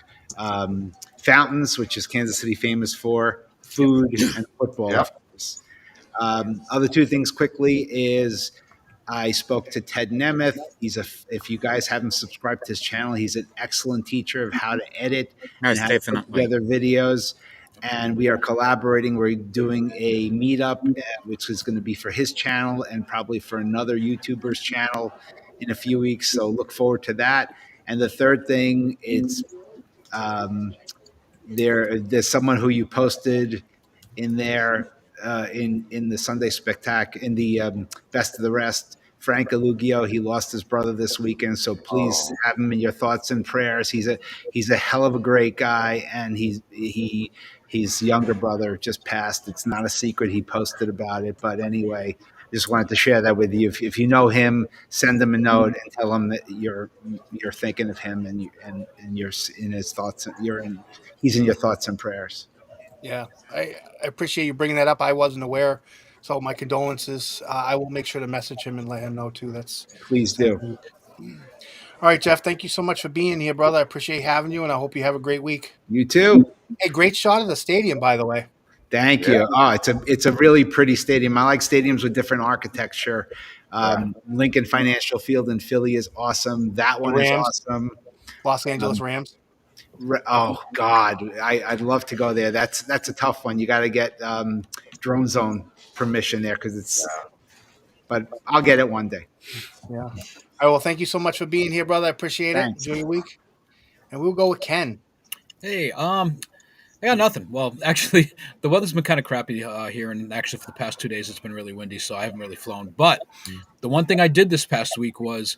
fountains, which is Kansas City famous for, food, and football, Yep. of course. Other two things quickly is I spoke to Ted Nemeth. If you guys haven't subscribed to his channel, he's an excellent teacher of how to edit and Most how to put definitely. together videos. And we are collaborating. We're doing a meetup, which is going to be for his channel and probably for another YouTuber's channel in a few weeks. So look forward to that. And the third thing, there's someone who you posted in there in the Sunday Spectac in the Best of the Rest. Frank Alugio, he lost his brother this weekend, so please have him in your thoughts and prayers. He's a hell of a great guy, and his younger brother just passed. It's not a secret. He posted about it, but anyway, just wanted to share that with you. If you know him, send him a note and tell him that you're thinking of him and you're in his thoughts. He's in your thoughts and prayers. Yeah, I appreciate you bringing that up. I wasn't aware, so my condolences. I will make sure to message him and let him know too. Please do. All right, Jeff. Thank you so much for being here, brother. I appreciate having you, and I hope you have a great week. You too. Hey, great shot of the stadium, by the way. Thank you. Oh, it's a really pretty stadium. I like stadiums with different architecture. Lincoln Financial Field in Philly is awesome. That one is Rams. awesome. Los Angeles Rams. Oh God, I'd love to go there. That's a tough one. You got to get drone zone permission there because it's. But I'll get it one day. Yeah. All right. Well, thank you so much for being here, brother. I appreciate Thanks. it. Enjoy your week, and we'll go with Ken. Hey, I got nothing. Well, actually, the weather's been kind of crappy here, and actually for the past 2 days, it's been really windy, so I haven't really flown. But the one thing I did this past week was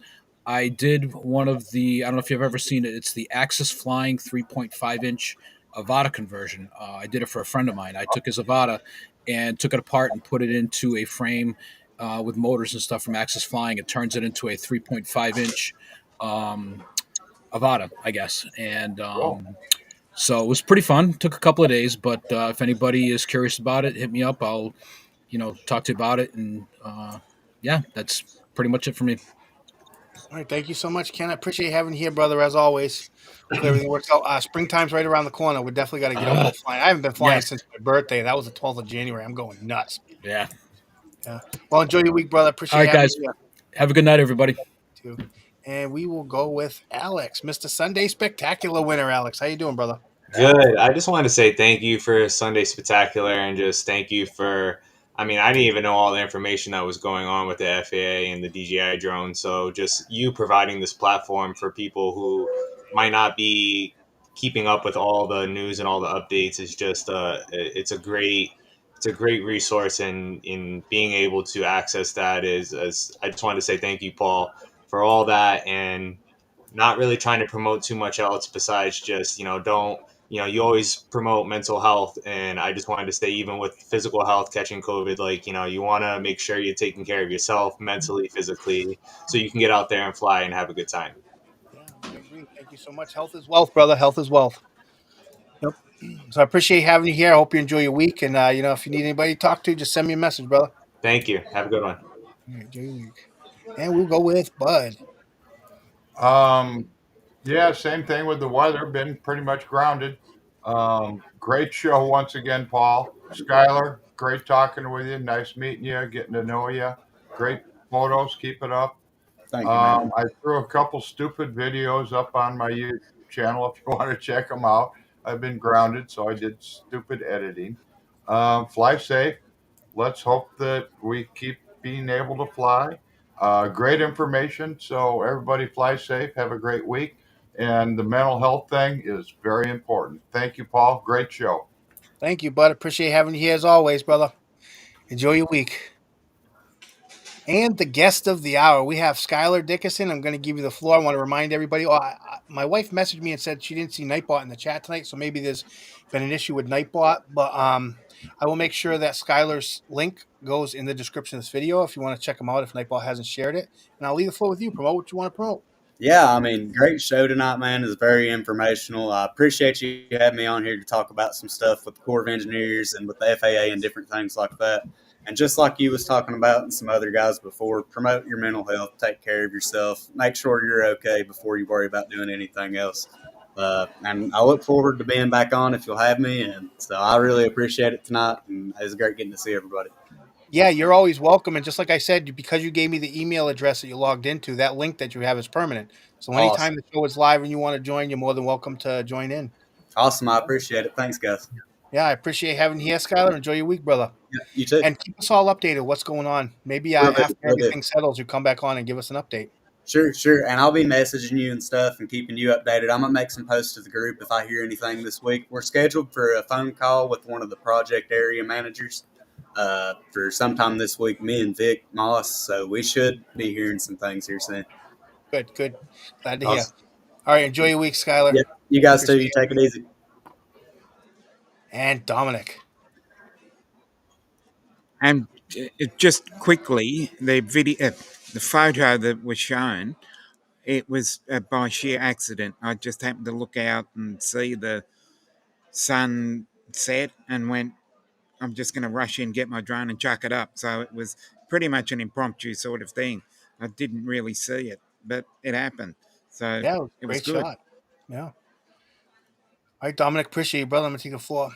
I did one of the, I don't know if you've ever seen it, it's the Axis Flying 3.5-inch Avata conversion. I did it for a friend of mine. I took his Avata and took it apart and put it into a frame with motors and stuff from Axis Flying. It turns it into a 3.5-inch Avata, I guess. And so it was pretty fun. Took a couple of days, but if anybody is curious about it, hit me up. I'll, talk to you about it. And yeah, that's pretty much it for me. All right. Thank you so much, Ken. I appreciate having you here, brother, as always. Hope everything works out. Springtime's right around the corner. We definitely got to get up flying. I haven't been flying since my birthday. That was the 12th of January. I'm going nuts. Yeah. Yeah. Well, enjoy your week, brother. Appreciate All right, having guys. you here. Have a good night, everybody. Too. And we will go with Alex, Mr. Sunday Spectacular winner. Alex, how you doing, brother? Good. I just wanted to say thank you for Sunday Spectacular and just thank you for, I didn't even know all the information that was going on with the FAA and the DJI drone. So just you providing this platform for people who might not be keeping up with all the news and all the updates is just, it's a great resource, and in being able to access that I just wanted to say thank you, Paul, for all that, and not really trying to promote too much else besides just, don't, you always promote mental health, and I just wanted to say, even with physical health, catching COVID, you want to make sure you're taking care of yourself mentally, physically, so you can get out there and fly and have a good time. Yeah, I agree. Thank you so much. Health is wealth, brother. Health is wealth. Yep. So I appreciate having you here. I hope you enjoy your week. And, if you need anybody to talk to, just send me a message, brother. Thank you. Have a good one. All right, enjoy your week. And we'll go with Bud. Yeah, same thing with the weather. Been pretty much grounded. Great show once again, Paul. Skylar, great talking with you. Nice meeting you, getting to know you. Great photos. Keep it up. Thank you, man. I threw a couple stupid videos up on my YouTube channel if you want to check them out. I've been grounded, so I did stupid editing. Fly safe. Let's hope that we keep being able to fly. Great information. So everybody fly safe. Have a great week. And the mental health thing is very important. Thank you, Paul. Great show. Thank you, bud. Appreciate having you here as always, brother. Enjoy your week. And the guest of the hour, we have Skylar Dickerson. I'm going to give you the floor. I want to remind everybody. My wife messaged me and said she didn't see Nightbot in the chat tonight, so maybe there's been an issue with Nightbot. But I will make sure that Skylar's link goes in the description of this video if you want to check him out if Nightbot hasn't shared it. And I'll leave the floor with you. Promote what you want to promote. Yeah, I mean, great show tonight, man. It's very informational. I appreciate you having me on here to talk about some stuff with the Corps of Engineers and with the FAA and different things like that. And just like you was talking about and some other guys before, promote your mental health, take care of yourself, make sure you're okay before you worry about doing anything else. And I look forward to being back on if you'll have me. And so I really appreciate it tonight, and it was great getting to see everybody. Yeah, you're always welcome. And just like I said, because you gave me the email address that you logged into, that link that you have is permanent. So anytime the show is live and you want to join, you're more than welcome to join in. Awesome. I appreciate it. Thanks, guys. Yeah, I appreciate having you here, Skylar. Enjoy your week, brother. Yeah, you too. And keep us all updated. What's going on? Maybe after everything settles, you come back on and give us an update. Sure. And I'll be messaging you and stuff and keeping you updated. I'm going to make some posts to the group if I hear anything this week. We're scheduled for a phone call with one of the project area managers for sometime this week, me and Vic Moss. So we should be hearing some things here soon. Good. Glad to hear. All right, enjoy your week, Skylar. Yeah, you guys too. You take it easy. And Dominic. And just quickly, the video, the photo that was shown, it was by sheer accident. I just happened to look out and see the sun set and went, I'm just going to rush in, get my drone and chuck it up. So it was pretty much an impromptu sort of thing. I didn't really see it, but it happened. So yeah, it was great good. Shot. Yeah. All right, Dominic, appreciate you, brother. I'm going to take the floor.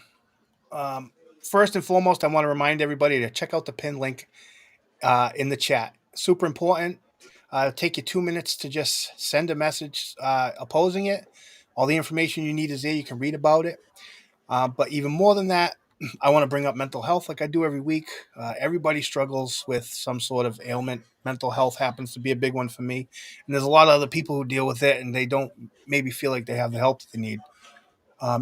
First and foremost, I want to remind everybody to check out the pin link in the chat. Super important. It'll take you 2 minutes to just send a message opposing it. All the information you need is there. You can read about it. But even more than that, I want to bring up mental health like I do every week. Everybody struggles with some sort of ailment. Mental health happens to be a big one for me. And there's a lot of other people who deal with it, and they don't maybe feel like they have the help that they need.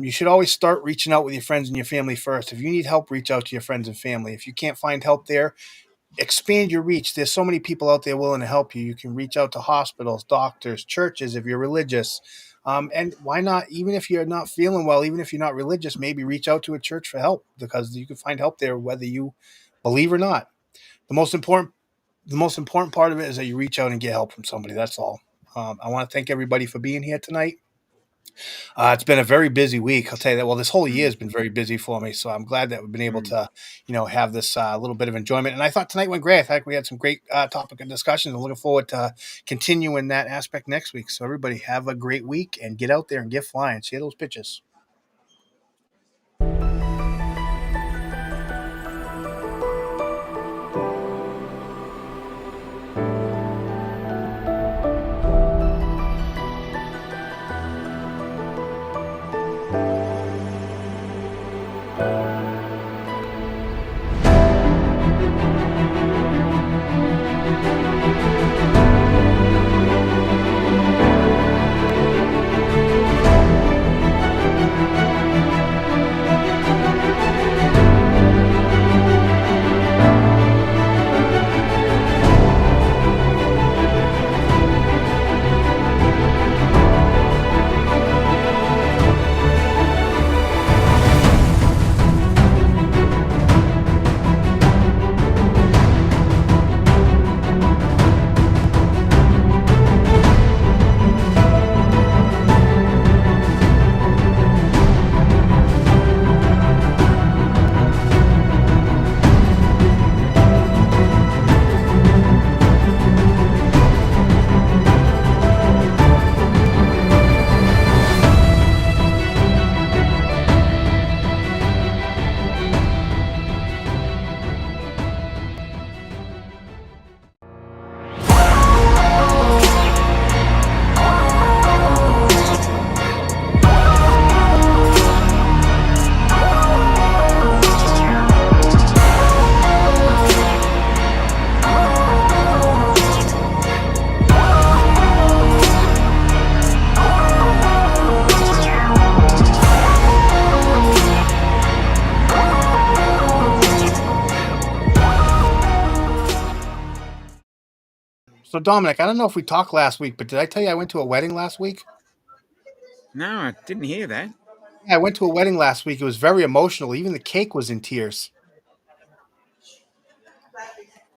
You should always start reaching out with your friends and your family first. If you need help, reach out to your friends and family. If you can't find help there, expand your reach. There's so many people out there willing to help you. You can reach out to hospitals, doctors, churches if you're religious. And why not, even if you're not feeling well, even if you're not religious, maybe reach out to a church for help, because you can find help there whether you believe or not. The most important part of it is that you reach out and get help from somebody. That's all. I want to thank everybody for being here tonight. It's been a very busy week. I'll tell you that. Well, this whole year has been very busy for me, so I'm glad that we've been able to, have this little bit of enjoyment. And I thought tonight went great. I thought we had some great topic and discussions. I'm looking forward to continuing that aspect next week. So everybody have a great week and get out there and get flying. See those pitches. So Dominic, I don't know if we talked last week, but did I tell you I went to a wedding last week? No, I didn't hear that. Yeah, I went to a wedding last week. It was very emotional. Even the cake was in tears.